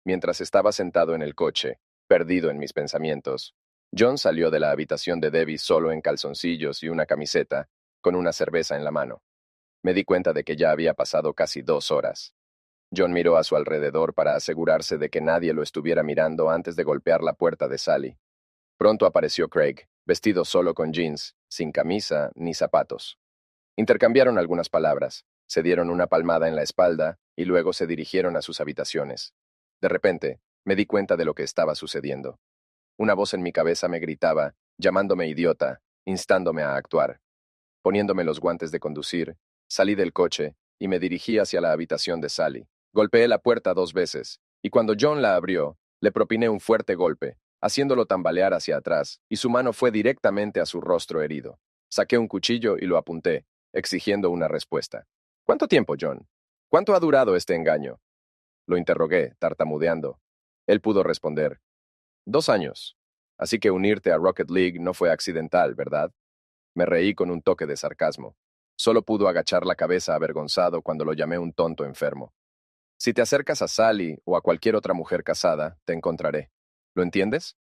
Mientras estaba sentado en el coche, perdido en mis pensamientos, John salió de la habitación de Debbie solo en calzoncillos y una camiseta, con una cerveza en la mano. Me di cuenta de que ya había pasado casi 2 horas. John miró a su alrededor para asegurarse de que nadie lo estuviera mirando antes de golpear la puerta de Sally. Pronto apareció Craig, vestido solo con jeans, sin camisa ni zapatos. Intercambiaron algunas palabras, se dieron una palmada en la espalda y luego se dirigieron a sus habitaciones. De repente, me di cuenta de lo que estaba sucediendo. Una voz en mi cabeza me gritaba, llamándome idiota, instándome a actuar. Poniéndome los guantes de conducir, salí del coche y me dirigí hacia la habitación de Sally. Golpeé la puerta 2 veces, y cuando John la abrió, le propiné un fuerte golpe, haciéndolo tambalear hacia atrás, y su mano fue directamente a su rostro herido. Saqué un cuchillo y lo apunté, exigiendo una respuesta. ¿Cuánto tiempo, John? ¿Cuánto ha durado este engaño? Lo interrogué, tartamudeando. Él pudo responder. 2 años. Así que unirte a Rocket League no fue accidental, ¿verdad? Me reí con un toque de sarcasmo. Solo pudo agachar la cabeza avergonzado cuando lo llamé un tonto enfermo. Si te acercas a Sally o a cualquier otra mujer casada, te encontraré. ¿Lo entiendes?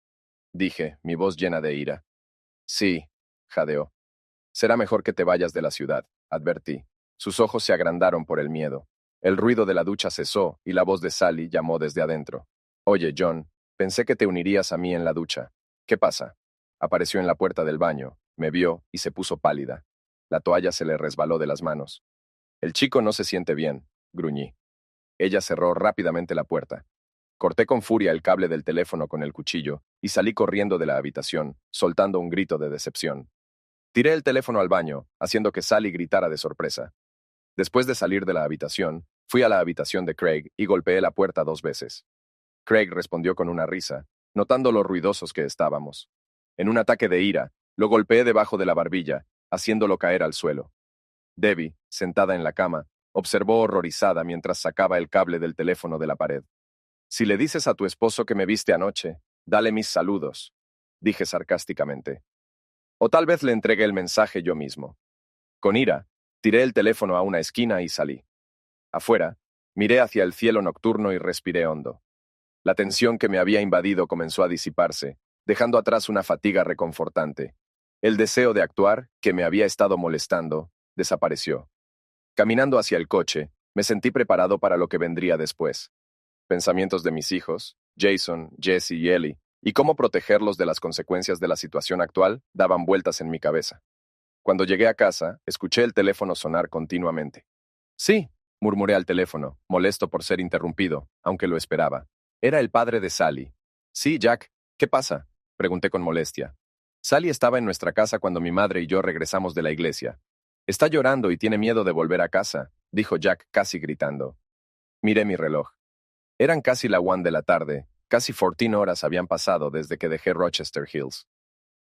Dije, mi voz llena de ira. Sí, jadeó. Será mejor que te vayas de la ciudad, advertí. Sus ojos se agrandaron por el miedo. El ruido de la ducha cesó y la voz de Sally llamó desde adentro. Oye, John, pensé que te unirías a mí en la ducha. ¿Qué pasa? Apareció en la puerta del baño, me vio y se puso pálida. La toalla se le resbaló de las manos. El chico no se siente bien, gruñí. Ella cerró rápidamente la puerta. Corté con furia el cable del teléfono con el cuchillo y salí corriendo de la habitación, soltando un grito de decepción. Tiré el teléfono al baño, haciendo que Sally gritara de sorpresa. Después de salir de la habitación, fui a la habitación de Craig y golpeé la puerta 2 veces. Craig respondió con una risa, notando lo ruidosos que estábamos. En un ataque de ira, lo golpeé debajo de la barbilla, haciéndolo caer al suelo. Debbie, sentada en la cama, observó horrorizada mientras sacaba el cable del teléfono de la pared. Si le dices a tu esposo que me viste anoche, dale mis saludos, dije sarcásticamente. O tal vez le entregué el mensaje yo mismo. Con ira, tiré el teléfono a una esquina y salí. Afuera, miré hacia el cielo nocturno y respiré hondo. La tensión que me había invadido comenzó a disiparse, dejando atrás una fatiga reconfortante. El deseo de actuar, que me había estado molestando, desapareció. Caminando hacia el coche, me sentí preparado para lo que vendría después. Pensamientos de mis hijos, Jason, Jesse y Ellie, y cómo protegerlos de las consecuencias de la situación actual, daban vueltas en mi cabeza. Cuando llegué a casa, escuché el teléfono sonar continuamente. Sí, murmuré al teléfono, molesto por ser interrumpido, aunque lo esperaba. Era el padre de Sally. Sí, Jack, ¿qué pasa? Pregunté con molestia. Sally estaba en nuestra casa cuando mi madre y yo regresamos de la iglesia. Está llorando y tiene miedo de volver a casa, dijo Jack casi gritando. Miré mi reloj. Eran casi la 1 de la tarde, casi 14 horas habían pasado desde que dejé Rochester Hills.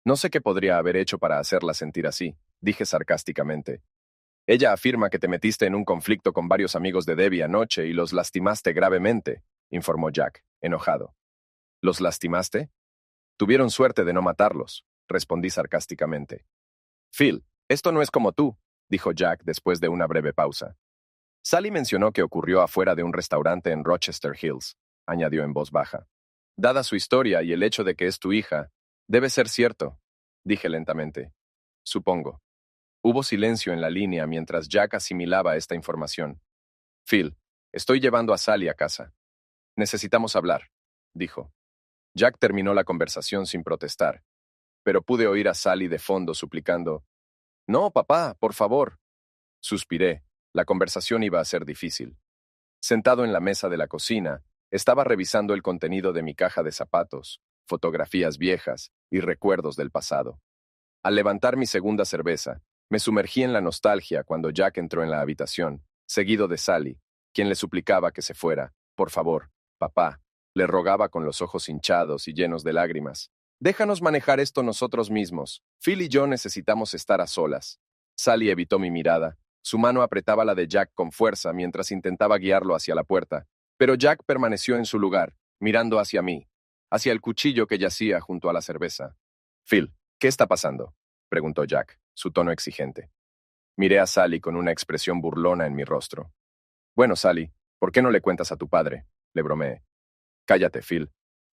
No sé qué podría haber hecho para hacerla sentir así, dije sarcásticamente. Ella afirma que te metiste en un conflicto con varios amigos de Debbie anoche y los lastimaste gravemente, informó Jack, enojado. ¿Los lastimaste? Tuvieron suerte de no matarlos, respondí sarcásticamente. Phil, esto no es como tú, dijo Jack después de una breve pausa. Sally mencionó que ocurrió afuera de un restaurante en Rochester Hills, añadió en voz baja. Dada su historia y el hecho de que es tu hija, debe ser cierto, dije lentamente. Supongo. Hubo silencio en la línea mientras Jack asimilaba esta información. Phil, estoy llevando a Sally a casa. Necesitamos hablar, dijo. Jack terminó la conversación sin protestar, pero pude oír a Sally de fondo suplicando, «No, papá, por favor». Suspiré. La conversación iba a ser difícil. Sentado en la mesa de la cocina, estaba revisando el contenido de mi caja de zapatos, fotografías viejas y recuerdos del pasado. Al levantar mi segunda cerveza, me sumergí en la nostalgia cuando Jack entró en la habitación, seguido de Sally, quien le suplicaba que se fuera. «Por favor, papá», le rogaba con los ojos hinchados y llenos de lágrimas. «Déjanos manejar esto nosotros mismos. Phil y yo necesitamos estar a solas». Sally evitó mi mirada. Su mano apretaba la de Jack con fuerza mientras intentaba guiarlo hacia la puerta, pero Jack permaneció en su lugar, mirando hacia mí, hacia el cuchillo que yacía junto a la cerveza. «Phil, ¿qué está pasando?», preguntó Jack, su tono exigente. Miré a Sally con una expresión burlona en mi rostro. «Bueno, Sally, ¿por qué no le cuentas a tu padre?», le bromeé. «Cállate, Phil.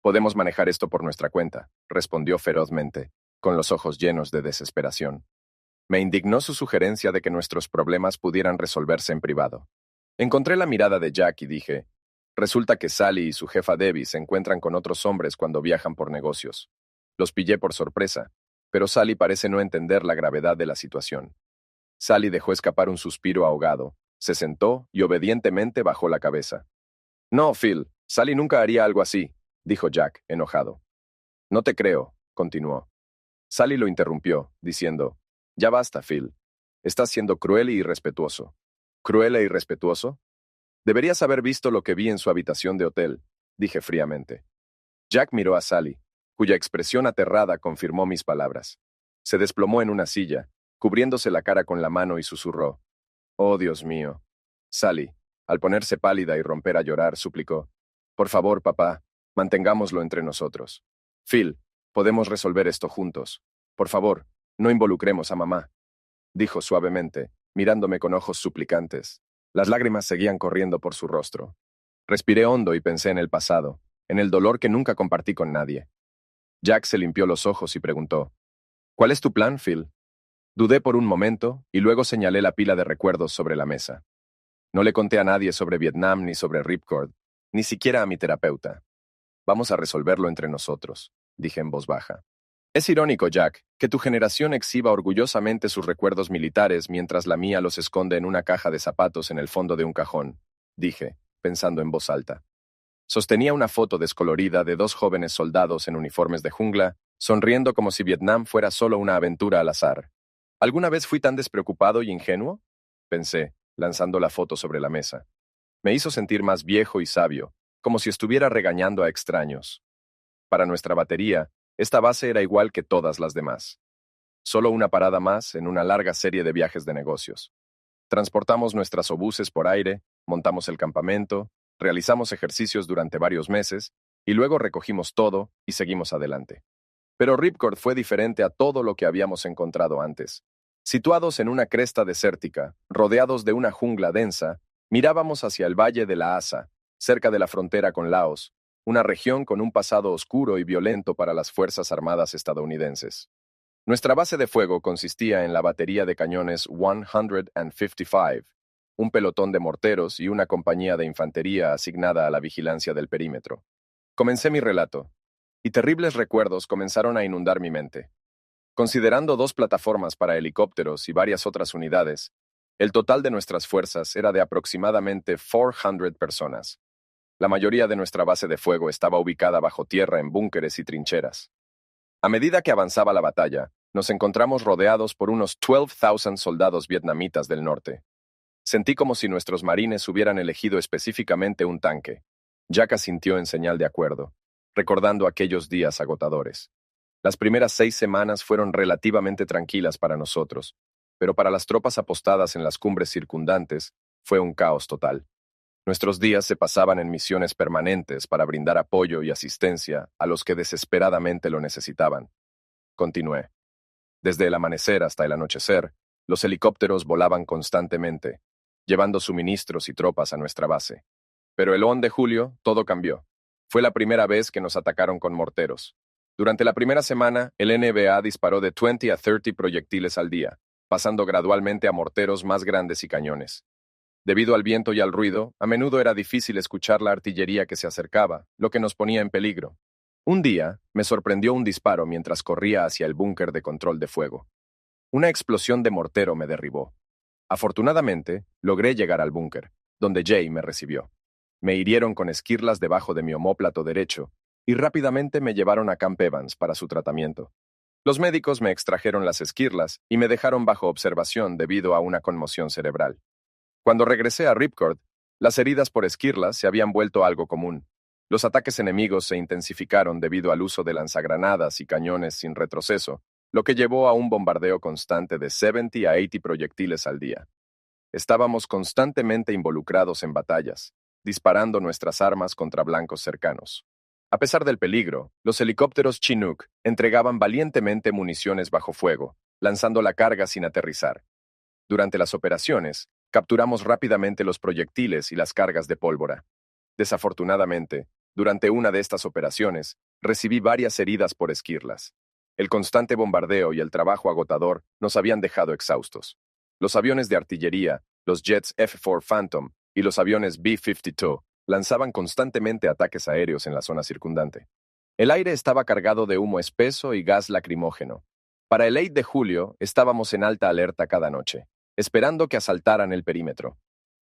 Podemos manejar esto por nuestra cuenta», respondió ferozmente, con los ojos llenos de desesperación. Me indignó su sugerencia de que nuestros problemas pudieran resolverse en privado. Encontré la mirada de Jack y dije, «Resulta que Sally y su jefa Debbie se encuentran con otros hombres cuando viajan por negocios. Los pillé por sorpresa, pero Sally parece no entender la gravedad de la situación». Sally dejó escapar un suspiro ahogado, se sentó y obedientemente bajó la cabeza. «No, Phil, Sally nunca haría algo así», dijo Jack, enojado. «No te creo», continuó. Sally lo interrumpió, diciendo, «Ya basta, Phil. Estás siendo cruel y irrespetuoso». «¿Cruel e irrespetuoso? Deberías haber visto lo que vi en su habitación de hotel», dije fríamente. Jack miró a Sally, cuya expresión aterrada confirmó mis palabras. Se desplomó en una silla, cubriéndose la cara con la mano y susurró, «Oh, Dios mío». Sally, al ponerse pálida y romper a llorar, suplicó, «Por favor, papá, mantengámoslo entre nosotros. Phil, podemos resolver esto juntos. Por favor, no involucremos a mamá», dijo suavemente, mirándome con ojos suplicantes. Las lágrimas seguían corriendo por su rostro. Respiré hondo y pensé en el pasado, en el dolor que nunca compartí con nadie. Jack se limpió los ojos y preguntó, «¿Cuál es tu plan, Phil?». Dudé por un momento y luego señalé la pila de recuerdos sobre la mesa. No le conté a nadie sobre Vietnam ni sobre Ripcord, ni siquiera a mi terapeuta. «Vamos a resolverlo entre nosotros», dije en voz baja. «Es irónico, Jack, que tu generación exhiba orgullosamente sus recuerdos militares mientras la mía los esconde en una caja de zapatos en el fondo de un cajón», dije, pensando en voz alta. Sostenía una foto descolorida de dos jóvenes soldados en uniformes de jungla, sonriendo como si Vietnam fuera solo una aventura al azar. ¿Alguna vez fui tan despreocupado y ingenuo?, pensé, lanzando la foto sobre la mesa. Me hizo sentir más viejo y sabio, como si estuviera regañando a extraños. Para nuestra batería, esta base era igual que todas las demás. Solo una parada más en una larga serie de viajes de negocios. Transportamos nuestras obuses por aire, montamos el campamento, realizamos ejercicios durante varios meses, y luego recogimos todo y seguimos adelante. Pero Ripcord fue diferente a todo lo que habíamos encontrado antes. Situados en una cresta desértica, rodeados de una jungla densa, mirábamos hacia el valle de la Asa, cerca de la frontera con Laos, una región con un pasado oscuro y violento para las Fuerzas Armadas estadounidenses. Nuestra base de fuego consistía en la batería de cañones 155, un pelotón de morteros y una compañía de infantería asignada a la vigilancia del perímetro. Comencé mi relato, y terribles recuerdos comenzaron a inundar mi mente. Considerando 2 plataformas para helicópteros y varias otras unidades, el total de nuestras fuerzas era de aproximadamente 400 personas. La mayoría de nuestra base de fuego estaba ubicada bajo tierra en búnkeres y trincheras. A medida que avanzaba la batalla, nos encontramos rodeados por unos 12,000 soldados vietnamitas del norte. Sentí como si nuestros marines hubieran elegido específicamente un tanque. Jack asintió en señal de acuerdo, recordando aquellos días agotadores. Las primeras 6 semanas fueron relativamente tranquilas para nosotros, pero para las tropas apostadas en las cumbres circundantes fue un caos total. Nuestros días se pasaban en misiones permanentes para brindar apoyo y asistencia a los que desesperadamente lo necesitaban. Continué. Desde el amanecer hasta el anochecer, los helicópteros volaban constantemente, llevando suministros y tropas a nuestra base. Pero el 11 de julio, todo cambió. Fue la primera vez que nos atacaron con morteros. Durante la primera semana, el NBA disparó de 20 a 30 proyectiles al día, pasando gradualmente a morteros más grandes y cañones. Debido al viento y al ruido, a menudo era difícil escuchar la artillería que se acercaba, lo que nos ponía en peligro. Un día, me sorprendió un disparo mientras corría hacia el búnker de control de fuego. Una explosión de mortero me derribó. Afortunadamente, logré llegar al búnker, donde Jay me recibió. Me hirieron con esquirlas debajo de mi omóplato derecho y rápidamente me llevaron a Camp Evans para su tratamiento. Los médicos me extrajeron las esquirlas y me dejaron bajo observación debido a una conmoción cerebral. Cuando regresé a Ripcord, las heridas por esquirlas se habían vuelto algo común. Los ataques enemigos se intensificaron debido al uso de lanzagranadas y cañones sin retroceso, lo que llevó a un bombardeo constante de 70 a 80 proyectiles al día. Estábamos constantemente involucrados en batallas, disparando nuestras armas contra blancos cercanos. A pesar del peligro, los helicópteros Chinook entregaban valientemente municiones bajo fuego, lanzando la carga sin aterrizar. Durante las operaciones, capturamos rápidamente los proyectiles y las cargas de pólvora. Desafortunadamente, durante una de estas operaciones, recibí varias heridas por esquirlas. El constante bombardeo y el trabajo agotador nos habían dejado exhaustos. Los aviones de artillería, los jets F-4 Phantom y los aviones B-52 lanzaban constantemente ataques aéreos en la zona circundante. El aire estaba cargado de humo espeso y gas lacrimógeno. Para el 8 de julio, estábamos en alta alerta cada noche, esperando que asaltaran el perímetro.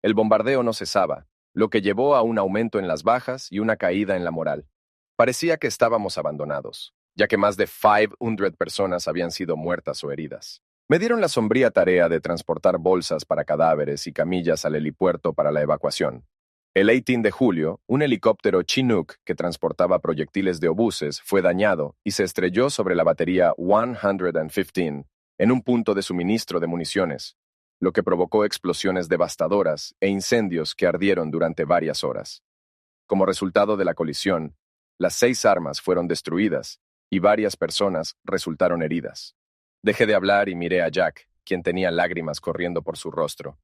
El bombardeo no cesaba, lo que llevó a un aumento en las bajas y una caída en la moral. Parecía que estábamos abandonados, ya que más de 500 personas habían sido muertas o heridas. Me dieron la sombría tarea de transportar bolsas para cadáveres y camillas al helipuerto para la evacuación. El 18 de julio, un helicóptero Chinook que transportaba proyectiles de obuses fue dañado y se estrelló sobre la batería 115 en un punto de suministro de municiones, lo que provocó explosiones devastadoras e incendios que ardieron durante varias horas. Como resultado de la colisión, las 6 armas fueron destruidas y varias personas resultaron heridas. Dejé de hablar y miré a Jack, quien tenía lágrimas corriendo por su rostro.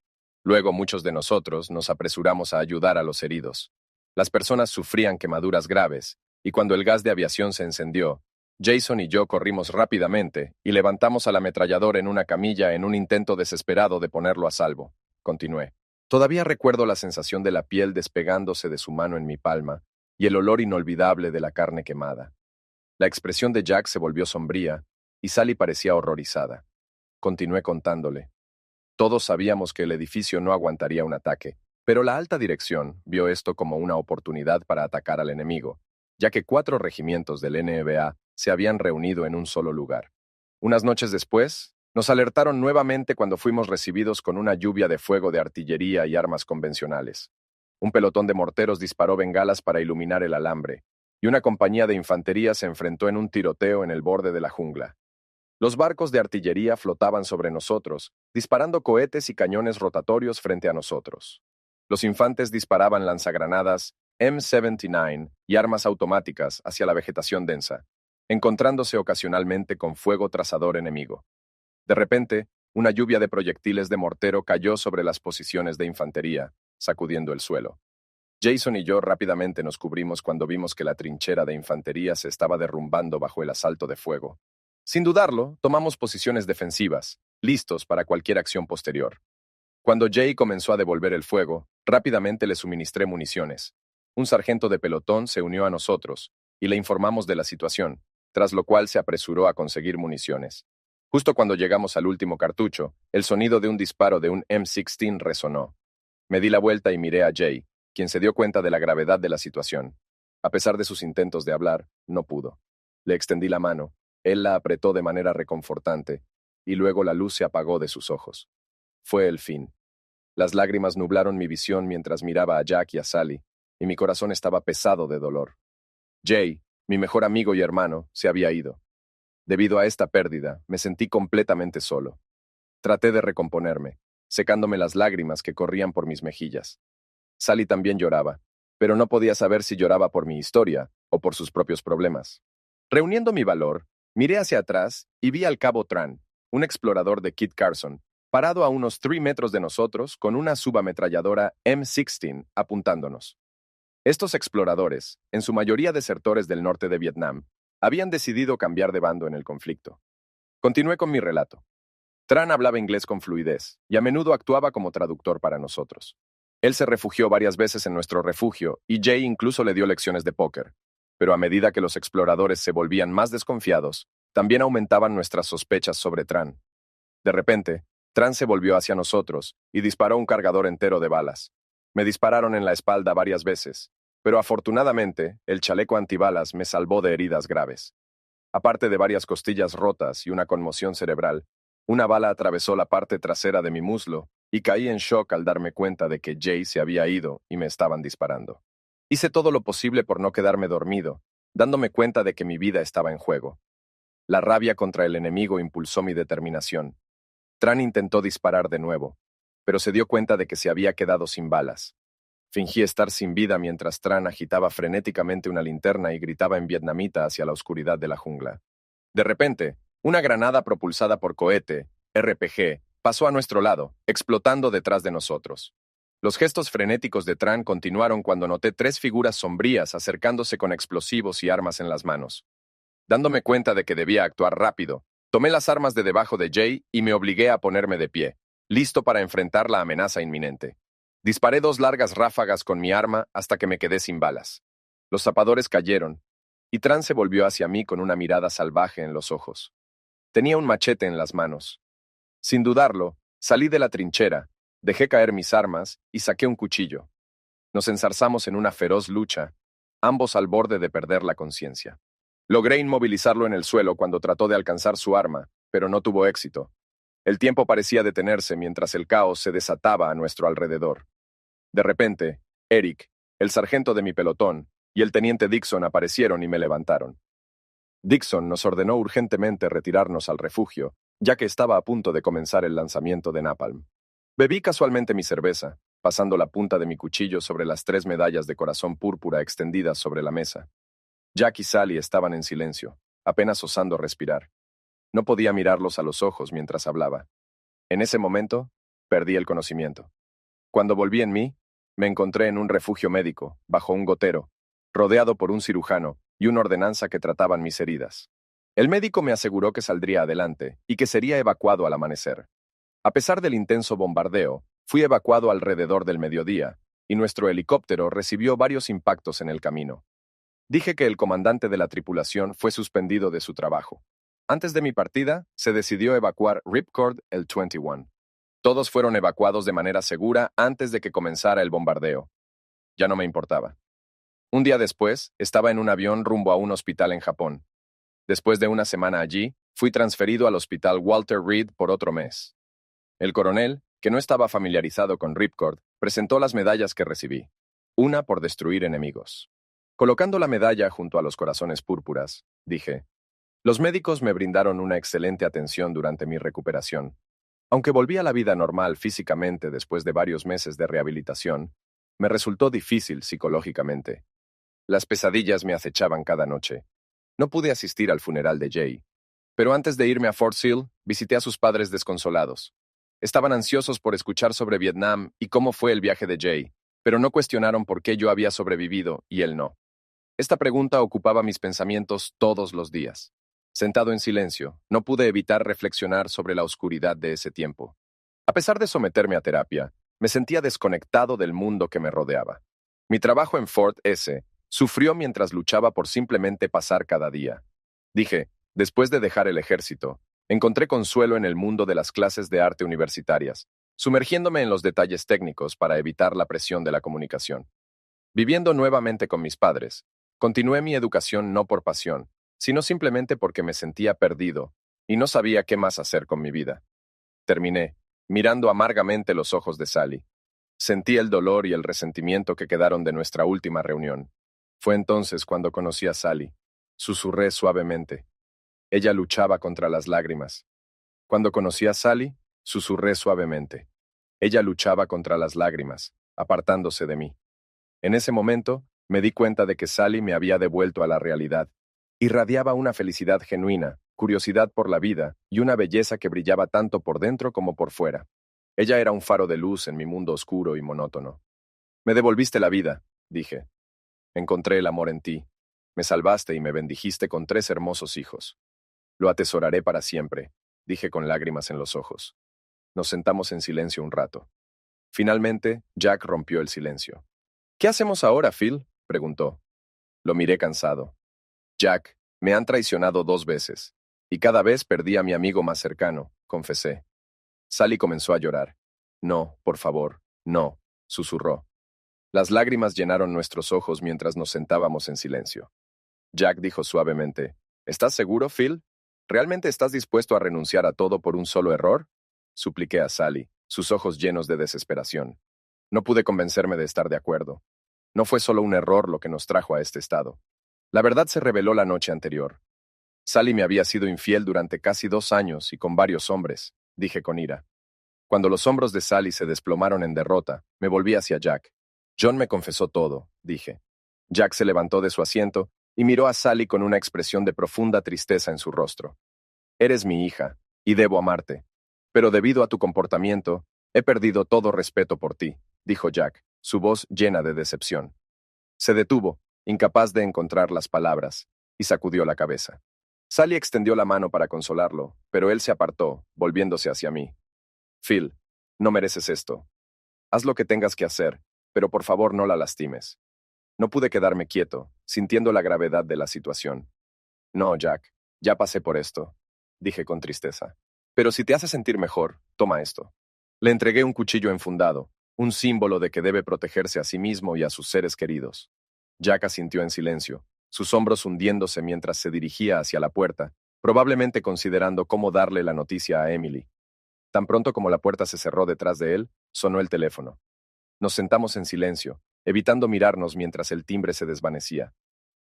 Luego muchos de nosotros nos apresuramos a ayudar a los heridos. Las personas sufrían quemaduras graves, y cuando el gas de aviación se encendió, Jason y yo corrimos rápidamente y levantamos al ametrallador en una camilla en un intento desesperado de ponerlo a salvo. Continué. Todavía recuerdo la sensación de la piel despegándose de su mano en mi palma y el olor inolvidable de la carne quemada. La expresión de Jack se volvió sombría y Sally parecía horrorizada. Continué contándole. Todos sabíamos que el edificio no aguantaría un ataque, pero la alta dirección vio esto como una oportunidad para atacar al enemigo, ya que 4 regimientos del NBA se habían reunido en un solo lugar. Unas noches después, nos alertaron nuevamente cuando fuimos recibidos con una lluvia de fuego de artillería y armas convencionales. Un pelotón de morteros disparó bengalas para iluminar el alambre, y una compañía de infantería se enfrentó en un tiroteo en el borde de la jungla. Los barcos de artillería flotaban sobre nosotros, disparando cohetes y cañones rotatorios frente a nosotros. Los infantes disparaban lanzagranadas M79 y armas automáticas hacia la vegetación densa, encontrándose ocasionalmente con fuego trazador enemigo. De repente, una lluvia de proyectiles de mortero cayó sobre las posiciones de infantería, sacudiendo el suelo. Jason y yo rápidamente nos cubrimos cuando vimos que la trinchera de infantería se estaba derrumbando bajo el asalto de fuego. Sin dudarlo, tomamos posiciones defensivas, listos para cualquier acción posterior. Cuando Jay comenzó a devolver el fuego, rápidamente le suministré municiones. Un sargento de pelotón se unió a nosotros y le informamos de la situación, tras lo cual se apresuró a conseguir municiones. Justo cuando llegamos al último cartucho, el sonido de un disparo de un M16 resonó. Me di la vuelta y miré a Jay, quien se dio cuenta de la gravedad de la situación. A pesar de sus intentos de hablar, no pudo. Le extendí la mano. Él la apretó de manera reconfortante, y luego la luz se apagó de sus ojos. Fue el fin. Las lágrimas nublaron mi visión mientras miraba a Jack y a Sally, y mi corazón estaba pesado de dolor. Jay, mi mejor amigo y hermano, se había ido. Debido a esta pérdida, me sentí completamente solo. Traté de recomponerme, secándome las lágrimas que corrían por mis mejillas. Sally también lloraba, pero no podía saber si lloraba por mi historia o por sus propios problemas. Reuniendo mi valor, miré hacia atrás y vi al cabo Tran, un explorador de Kit Carson, parado a unos 3 metros de nosotros con una subametralladora M16 apuntándonos. Estos exploradores, en su mayoría desertores del norte de Vietnam, habían decidido cambiar de bando en el conflicto. Continué con mi relato. Tran hablaba inglés con fluidez y a menudo actuaba como traductor para nosotros. Él se refugió varias veces en nuestro refugio y Jay incluso le dio lecciones de póker, Pero a medida que los exploradores se volvían más desconfiados, también aumentaban nuestras sospechas sobre Tran. De repente, Tran se volvió hacia nosotros y disparó un cargador entero de balas. Me dispararon en la espalda varias veces, pero afortunadamente, el chaleco antibalas me salvó de heridas graves. Aparte de varias costillas rotas y una conmoción cerebral, una bala atravesó la parte trasera de mi muslo y caí en shock al darme cuenta de que Jay se había ido y me estaban disparando. Hice todo lo posible por no quedarme dormido, dándome cuenta de que mi vida estaba en juego. La rabia contra el enemigo impulsó mi determinación. Tran intentó disparar de nuevo, pero se dio cuenta de que se había quedado sin balas. Fingí estar sin vida mientras Tran agitaba frenéticamente una linterna y gritaba en vietnamita hacia la oscuridad de la jungla. De repente, una granada propulsada por cohete, RPG, pasó a nuestro lado, explotando detrás de nosotros. Los gestos frenéticos de Tran continuaron cuando noté 3 figuras sombrías acercándose con explosivos y armas en las manos. Dándome cuenta de que debía actuar rápido, tomé las armas de debajo de Jay y me obligué a ponerme de pie, listo para enfrentar la amenaza inminente. Disparé 2 largas ráfagas con mi arma hasta que me quedé sin balas. Los zapadores cayeron, y Tran se volvió hacia mí con una mirada salvaje en los ojos. Tenía un machete en las manos. Sin dudarlo, salí de la trinchera, dejé caer mis armas y saqué un cuchillo. Nos enzarzamos en una feroz lucha, ambos al borde de perder la conciencia. Logré inmovilizarlo en el suelo cuando trató de alcanzar su arma, pero no tuvo éxito. El tiempo parecía detenerse mientras el caos se desataba a nuestro alrededor. De repente, Eric, el sargento de mi pelotón, y el teniente Dixon aparecieron y me levantaron. Dixon nos ordenó urgentemente retirarnos al refugio, ya que estaba a punto de comenzar el lanzamiento de napalm. Bebí casualmente mi cerveza, pasando la punta de mi cuchillo sobre las 3 medallas de corazón púrpura extendidas sobre la mesa. Jack y Sally estaban en silencio, apenas osando respirar. No podía mirarlos a los ojos mientras hablaba. En ese momento, perdí el conocimiento. Cuando volví en mí, me encontré en un refugio médico, bajo un gotero, rodeado por un cirujano y una ordenanza que trataban mis heridas. El médico me aseguró que saldría adelante y que sería evacuado al amanecer. A pesar del intenso bombardeo, fui evacuado alrededor del mediodía, y nuestro helicóptero recibió varios impactos en el camino. Dije que el comandante de la tripulación fue suspendido de su trabajo. Antes de mi partida, se decidió evacuar Ripcord el 21. Todos fueron evacuados de manera segura antes de que comenzara el bombardeo. Ya no me importaba. Un día después, estaba en un avión rumbo a un hospital en Japón. Después de una semana allí, fui transferido al hospital Walter Reed por otro mes. El coronel, que no estaba familiarizado con Ripcord, presentó las medallas que recibí. Una por destruir enemigos. Colocando la medalla junto a los corazones púrpuras, dije, los médicos me brindaron una excelente atención durante mi recuperación. Aunque volví a la vida normal físicamente después de varios meses de rehabilitación, me resultó difícil psicológicamente. Las pesadillas me acechaban cada noche. No pude asistir al funeral de Jay, pero antes de irme a Fort Sill, visité a sus padres desconsolados. Estaban ansiosos por escuchar sobre Vietnam y cómo fue el viaje de Jay, pero no cuestionaron por qué yo había sobrevivido y él no. Esta pregunta ocupaba mis pensamientos todos los días. Sentado en silencio, no pude evitar reflexionar sobre la oscuridad de ese tiempo. A pesar de someterme a terapia, me sentía desconectado del mundo que me rodeaba. Mi trabajo en Fort S sufrió mientras luchaba por simplemente pasar cada día. Dije, después de dejar el ejército, encontré consuelo en el mundo de las clases de arte universitarias, sumergiéndome en los detalles técnicos para evitar la presión de la comunicación. Viviendo nuevamente con mis padres, continué mi educación no por pasión, sino simplemente porque me sentía perdido y no sabía qué más hacer con mi vida. Terminé, mirando amargamente los ojos de Sally. Sentí el dolor y el resentimiento que quedaron de nuestra última reunión. Fue entonces cuando conocí a Sally. Susurré suavemente. Ella luchaba contra las lágrimas. Cuando conocí a Sally, susurré suavemente. Ella luchaba contra las lágrimas, apartándose de mí. En ese momento, me di cuenta de que Sally me había devuelto a la realidad. Irradiaba una felicidad genuina, curiosidad por la vida y una belleza que brillaba tanto por dentro como por fuera. Ella era un faro de luz en mi mundo oscuro y monótono. Me devolviste la vida, dije. Encontré el amor en ti. Me salvaste y me bendijiste con 3 hermosos hijos. Lo atesoraré para siempre, dije con lágrimas en los ojos. Nos sentamos en silencio un rato. Finalmente, Jack rompió el silencio. ¿Qué hacemos ahora, Phil?, preguntó. Lo miré cansado. Jack, me han traicionado 2 veces. Y cada vez perdí a mi amigo más cercano, confesé. Sally comenzó a llorar. No, por favor, no, susurró. Las lágrimas llenaron nuestros ojos mientras nos sentábamos en silencio. Jack dijo suavemente, ¿estás seguro, Phil? ¿Realmente estás dispuesto a renunciar a todo por un solo error? Supliqué a Sally, sus ojos llenos de desesperación. No pude convencerme de estar de acuerdo. No fue solo un error lo que nos trajo a este estado. La verdad se reveló la noche anterior. Sally me había sido infiel durante casi 2 años y con varios hombres, dije con ira. Cuando los hombros de Sally se desplomaron en derrota, me volví hacia Jack. John me confesó todo, dije. Jack se levantó de su asiento y miró a Sally con una expresión de profunda tristeza en su rostro. Eres mi hija, y debo amarte. Pero debido a tu comportamiento, he perdido todo respeto por ti, dijo Jack, su voz llena de decepción. Se detuvo, incapaz de encontrar las palabras, y sacudió la cabeza. Sally extendió la mano para consolarlo, pero él se apartó, volviéndose hacia mí. Phil, no mereces esto. Haz lo que tengas que hacer, pero por favor no la lastimes. No pude quedarme quieto, sintiendo la gravedad de la situación. No, Jack, ya pasé por esto, dije con tristeza. Pero si te hace sentir mejor, toma esto. Le entregué un cuchillo enfundado, un símbolo de que debe protegerse a sí mismo y a sus seres queridos. Jack asintió en silencio, sus hombros hundiéndose mientras se dirigía hacia la puerta, probablemente considerando cómo darle la noticia a Emily. Tan pronto como la puerta se cerró detrás de él, sonó el teléfono. Nos sentamos en silencio, evitando mirarnos mientras el timbre se desvanecía.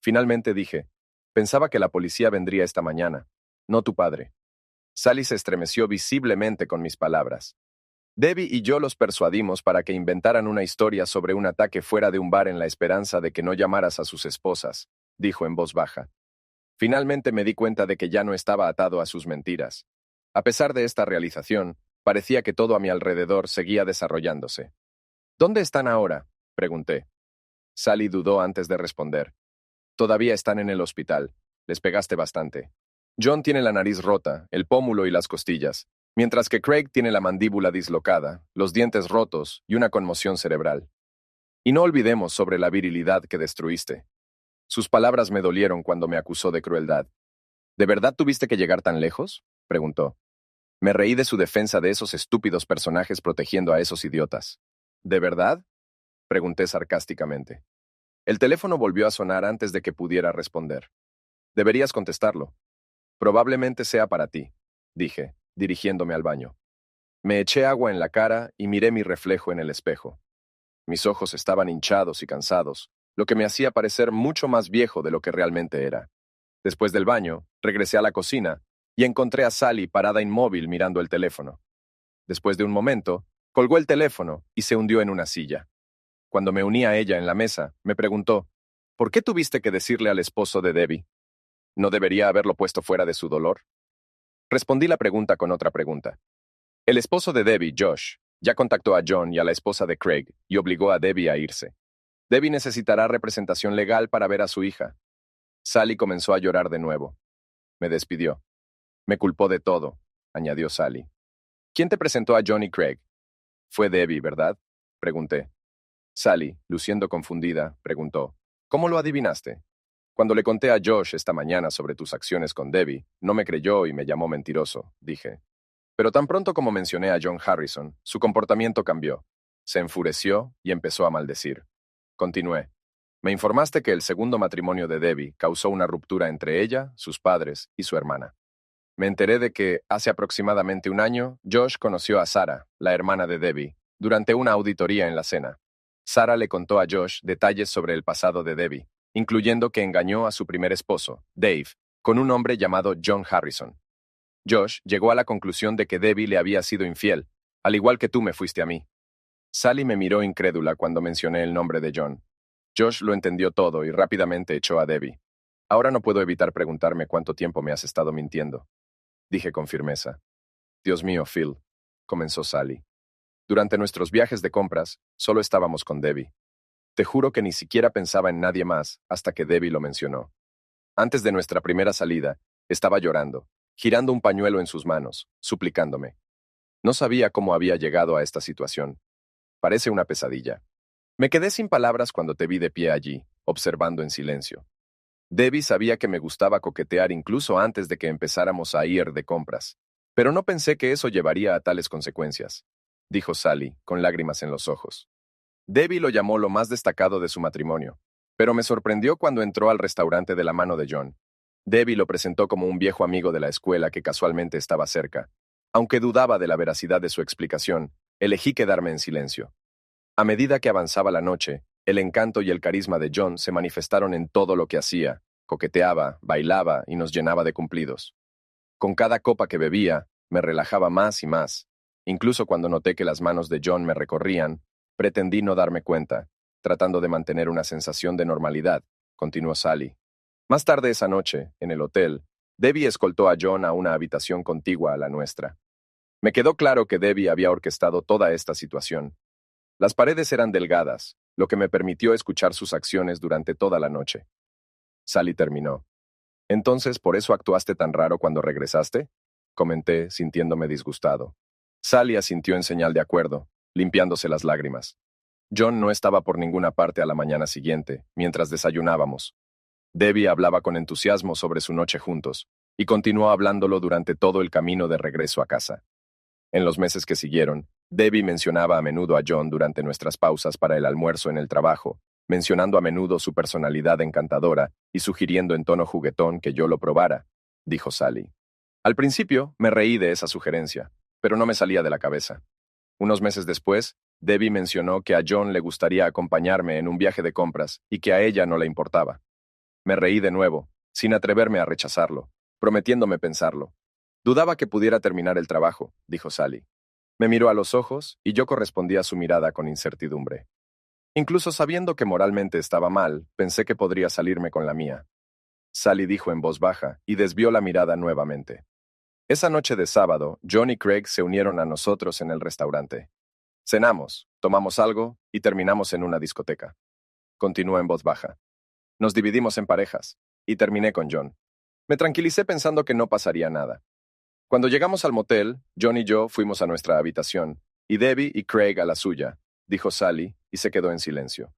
Finalmente dije, pensaba que la policía vendría esta mañana, no tu padre. Sally se estremeció visiblemente con mis palabras. Debbie y yo los persuadimos para que inventaran una historia sobre un ataque fuera de un bar en la esperanza de que no llamaras a sus esposas, dijo en voz baja. Finalmente me di cuenta de que ya no estaba atado a sus mentiras. A pesar de esta realización, parecía que todo a mi alrededor seguía desarrollándose. ¿Dónde están ahora?, pregunté. Sally dudó antes de responder. Todavía están en el hospital. Les pegaste bastante. John tiene la nariz rota, el pómulo y las costillas, mientras que Craig tiene la mandíbula dislocada, los dientes rotos y una conmoción cerebral. Y no olvidemos sobre la virilidad que destruiste. Sus palabras me dolieron cuando me acusó de crueldad. ¿De verdad tuviste que llegar tan lejos?, preguntó. Me reí de su defensa de esos estúpidos personajes protegiendo a esos idiotas. ¿De verdad?, pregunté sarcásticamente. El teléfono volvió a sonar antes de que pudiera responder. Deberías contestarlo. Probablemente sea para ti, dije, dirigiéndome al baño. Me eché agua en la cara y miré mi reflejo en el espejo. Mis ojos estaban hinchados y cansados, lo que me hacía parecer mucho más viejo de lo que realmente era. Después del baño, regresé a la cocina y encontré a Sally parada inmóvil mirando el teléfono. Después de un momento, colgó el teléfono y se hundió en una silla. Cuando me uní a ella en la mesa, me preguntó, ¿por qué tuviste que decirle al esposo de Debbie? ¿No debería haberlo puesto fuera de su dolor? Respondí la pregunta con otra pregunta. El esposo de Debbie, Josh, ya contactó a John y a la esposa de Craig y obligó a Debbie a irse. Debbie necesitará representación legal para ver a su hija. Sally comenzó a llorar de nuevo. Me despidió. Me culpó de todo, añadió Sally. ¿Quién te presentó a John y Craig? Fue Debbie, ¿verdad?, pregunté. Sally, luciendo confundida, preguntó, ¿cómo lo adivinaste? Cuando le conté a Josh esta mañana sobre tus acciones con Debbie, no me creyó y me llamó mentiroso, dije. Pero tan pronto como mencioné a John Harrison, su comportamiento cambió. Se enfureció y empezó a maldecir. Continué. Me informaste que el segundo matrimonio de Debbie causó una ruptura entre ella, sus padres y su hermana. Me enteré de que, hace aproximadamente un año, Josh conoció a Sarah, la hermana de Debbie, durante una auditoría en la cena. Sarah le contó a Josh detalles sobre el pasado de Debbie, incluyendo que engañó a su primer esposo, Dave, con un hombre llamado John Harrison. Josh llegó a la conclusión de que Debbie le había sido infiel, al igual que tú me fuiste a mí. Sally me miró incrédula cuando mencioné el nombre de John. Josh lo entendió todo y rápidamente echó a Debbie. Ahora no puedo evitar preguntarme cuánto tiempo me has estado mintiendo, dije con firmeza. Dios mío, Phil, comenzó Sally. Durante nuestros viajes de compras, solo estábamos con Debbie. Te juro que ni siquiera pensaba en nadie más hasta que Debbie lo mencionó. Antes de nuestra primera salida, estaba llorando, girando un pañuelo en sus manos, suplicándome. No sabía cómo había llegado a esta situación. Parece una pesadilla. Me quedé sin palabras cuando te vi de pie allí, observando en silencio. Debbie sabía que me gustaba coquetear incluso antes de que empezáramos a ir de compras, pero no pensé que eso llevaría a tales consecuencias, dijo Sally, con lágrimas en los ojos. Debbie lo llamó lo más destacado de su matrimonio, pero me sorprendió cuando entró al restaurante de la mano de John. Debbie lo presentó como un viejo amigo de la escuela que casualmente estaba cerca. Aunque dudaba de la veracidad de su explicación, elegí quedarme en silencio. A medida que avanzaba la noche, el encanto y el carisma de John se manifestaron en todo lo que hacía, coqueteaba, bailaba y nos llenaba de cumplidos. Con cada copa que bebía, me relajaba más y más. Incluso cuando noté que las manos de John me recorrían, pretendí no darme cuenta, tratando de mantener una sensación de normalidad, continuó Sally. Más tarde esa noche, en el hotel, Debbie escoltó a John a una habitación contigua a la nuestra. Me quedó claro que Debbie había orquestado toda esta situación. Las paredes eran delgadas, lo que me permitió escuchar sus acciones durante toda la noche. Sally terminó. «Entonces, ¿por eso actuaste tan raro cuando regresaste?», comenté, sintiéndome disgustado. Sally asintió en señal de acuerdo, limpiándose las lágrimas. John no estaba por ninguna parte a la mañana siguiente, mientras desayunábamos. Debbie hablaba con entusiasmo sobre su noche juntos, y continuó hablándolo durante todo el camino de regreso a casa. En los meses que siguieron, Debbie mencionaba a menudo a John durante nuestras pausas para el almuerzo en el trabajo, mencionando a menudo su personalidad encantadora y sugiriendo en tono juguetón que yo lo probara, dijo Sally. Al principio me reí de esa sugerencia, pero no me salía de la cabeza. Unos meses después, Debbie mencionó que a John le gustaría acompañarme en un viaje de compras y que a ella no le importaba. Me reí de nuevo, sin atreverme a rechazarlo, prometiéndome pensarlo. Dudaba que pudiera terminar el trabajo, dijo Sally. Me miró a los ojos y yo correspondí a su mirada con incertidumbre. Incluso sabiendo que moralmente estaba mal, pensé que podría salirme con la mía. Sally dijo en voz baja y desvió la mirada nuevamente. Esa noche de sábado, John y Craig se unieron a nosotros en el restaurante. Cenamos, tomamos algo y terminamos en una discoteca. Continuó en voz baja. Nos dividimos en parejas, y terminé con John. Me tranquilicé pensando que no pasaría nada. Cuando llegamos al motel, John y yo fuimos a nuestra habitación, y Debbie y Craig a la suya, dijo Sally, y se quedó en silencio.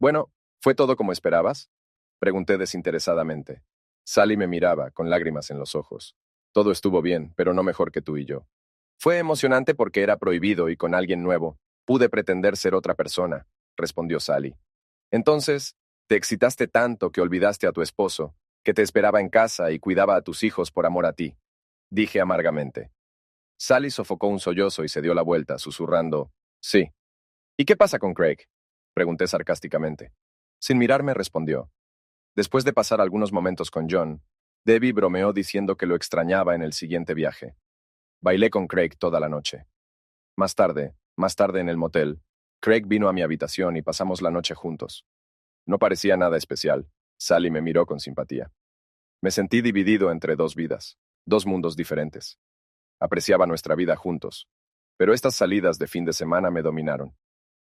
Bueno, ¿fue todo como esperabas?, pregunté desinteresadamente. Sally me miraba, con lágrimas en los ojos. Todo estuvo bien, pero no mejor que tú y yo. Fue emocionante porque era prohibido y con alguien nuevo. Pude pretender ser otra persona, respondió Sally. Entonces, te excitaste tanto que olvidaste a tu esposo, que te esperaba en casa y cuidaba a tus hijos por amor a ti, dije amargamente. Sally sofocó un sollozo y se dio la vuelta, susurrando, sí. ¿Y qué pasa con Craig?, pregunté sarcásticamente. Sin mirarme respondió. Después de pasar algunos momentos con John, Debbie bromeó diciendo que lo extrañaba en el siguiente viaje. Bailé con Craig toda la noche. Más tarde en el motel, Craig vino a mi habitación y pasamos la noche juntos. No parecía nada especial. Sally me miró con simpatía. Me sentí dividido entre dos vidas, dos mundos diferentes. Apreciaba nuestra vida juntos, pero estas salidas de fin de semana me dominaron.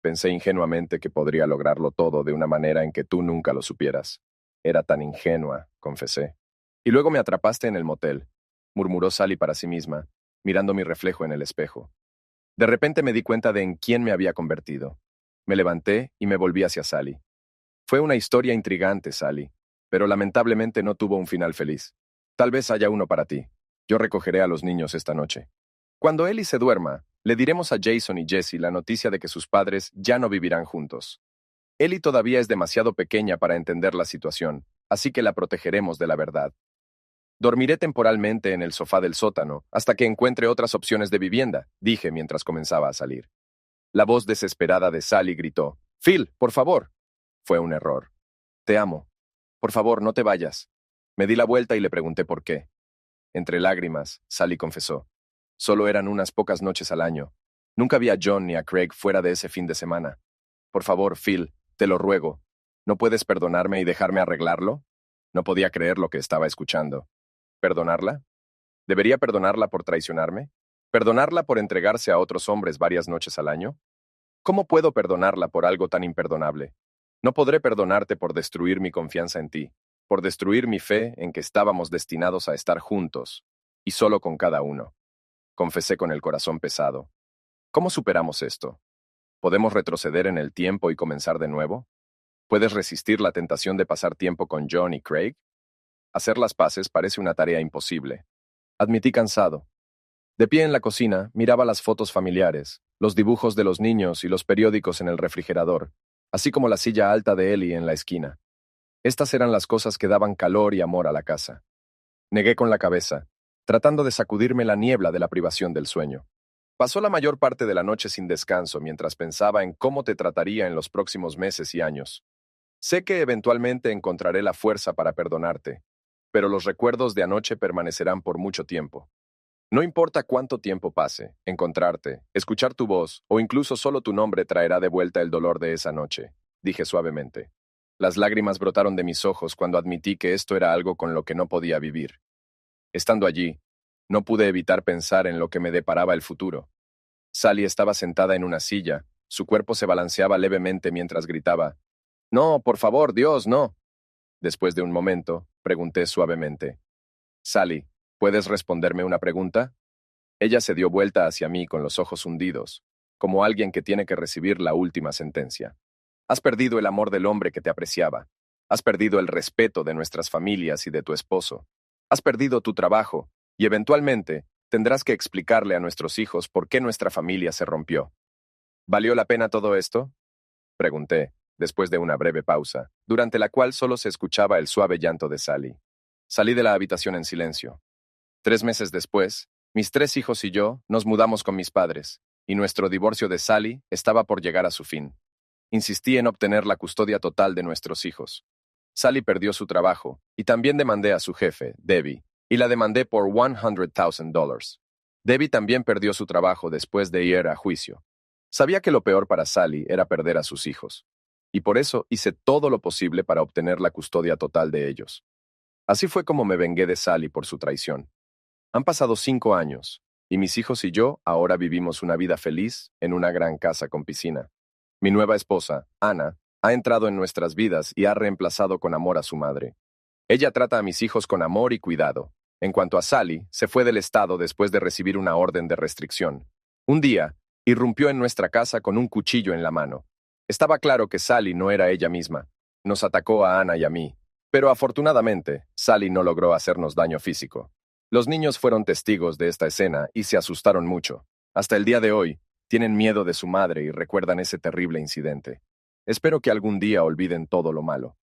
Pensé ingenuamente que podría lograrlo todo de una manera en que tú nunca lo supieras. Era tan ingenua, confesé. Y luego me atrapaste en el motel, murmuró Sally para sí misma, mirando mi reflejo en el espejo. De repente me di cuenta de en quién me había convertido. Me levanté y me volví hacia Sally. Fue una historia intrigante, Sally, pero lamentablemente no tuvo un final feliz. Tal vez haya uno para ti. Yo recogeré a los niños esta noche. Cuando Ellie se duerma, le diremos a Jason y Jessie la noticia de que sus padres ya no vivirán juntos. Ellie todavía es demasiado pequeña para entender la situación, así que la protegeremos de la verdad. Dormiré temporalmente en el sofá del sótano hasta que encuentre otras opciones de vivienda, dije mientras comenzaba a salir. La voz desesperada de Sally gritó, «Phil, por favor». Fue un error. «Te amo. Por favor, no te vayas». Me di la vuelta y le pregunté por qué. Entre lágrimas, Sally confesó. Solo eran unas pocas noches al año. Nunca vi a John ni a Craig fuera de ese fin de semana. Por favor, Phil, te lo ruego. ¿No puedes perdonarme y dejarme arreglarlo? No podía creer lo que estaba escuchando. ¿Perdonarla? ¿Debería perdonarla por traicionarme? ¿Perdonarla por entregarse a otros hombres varias noches al año? ¿Cómo puedo perdonarla por algo tan imperdonable? No podré perdonarte por destruir mi confianza en ti, por destruir mi fe en que estábamos destinados a estar juntos, y solo con cada uno. Confesé con el corazón pesado. ¿Cómo superamos esto? ¿Podemos retroceder en el tiempo y comenzar de nuevo? ¿Puedes resistir la tentación de pasar tiempo con John y Craig? Hacer las paces parece una tarea imposible. Admití cansado. De pie en la cocina, miraba las fotos familiares, los dibujos de los niños y los periódicos en el refrigerador, así como la silla alta de Ellie en la esquina. Estas eran las cosas que daban calor y amor a la casa. Negué con la cabeza, tratando de sacudirme la niebla de la privación del sueño. Pasó la mayor parte de la noche sin descanso mientras pensaba en cómo te trataría en los próximos meses y años. Sé que eventualmente encontraré la fuerza para perdonarte, pero los recuerdos de anoche permanecerán por mucho tiempo. No importa cuánto tiempo pase, encontrarte, escuchar tu voz o incluso solo tu nombre traerá de vuelta el dolor de esa noche, dije suavemente. Las lágrimas brotaron de mis ojos cuando admití que esto era algo con lo que no podía vivir. Estando allí, no pude evitar pensar en lo que me deparaba el futuro. Sally estaba sentada en una silla, su cuerpo se balanceaba levemente mientras gritaba, «No, por favor, Dios, no». Después de un momento, pregunté suavemente, «Sally, ¿puedes responderme una pregunta?» Ella se dio vuelta hacia mí con los ojos hundidos, como alguien que tiene que recibir la última sentencia. Has perdido el amor del hombre que te apreciaba. Has perdido el respeto de nuestras familias y de tu esposo. Has perdido tu trabajo, y eventualmente tendrás que explicarle a nuestros hijos por qué nuestra familia se rompió. ¿Valió la pena todo esto?, pregunté, después de una breve pausa, durante la cual solo se escuchaba el suave llanto de Sally. Salí de la habitación en silencio. 3 meses después, mis 3 hijos y yo nos mudamos con mis padres, y nuestro divorcio de Sally estaba por llegar a su fin. Insistí en obtener la custodia total de nuestros hijos. Sally perdió su trabajo, y también demandé a su jefe, Debbie, y la demandé por $100,000. Debbie también perdió su trabajo después de ir a juicio. Sabía que lo peor para Sally era perder a sus hijos, y por eso hice todo lo posible para obtener la custodia total de ellos. Así fue como me vengué de Sally por su traición. Han pasado 5 años, y mis hijos y yo ahora vivimos una vida feliz en una gran casa con piscina. Mi nueva esposa, Anna, ha entrado en nuestras vidas y ha reemplazado con amor a su madre. Ella trata a mis hijos con amor y cuidado. En cuanto a Sally, se fue del estado después de recibir una orden de restricción. Un día, irrumpió en nuestra casa con un cuchillo en la mano. Estaba claro que Sally no era ella misma. Nos atacó a Anna y a mí. Pero afortunadamente, Sally no logró hacernos daño físico. Los niños fueron testigos de esta escena y se asustaron mucho. Hasta el día de hoy, tienen miedo de su madre y recuerdan ese terrible incidente. Espero que algún día olviden todo lo malo.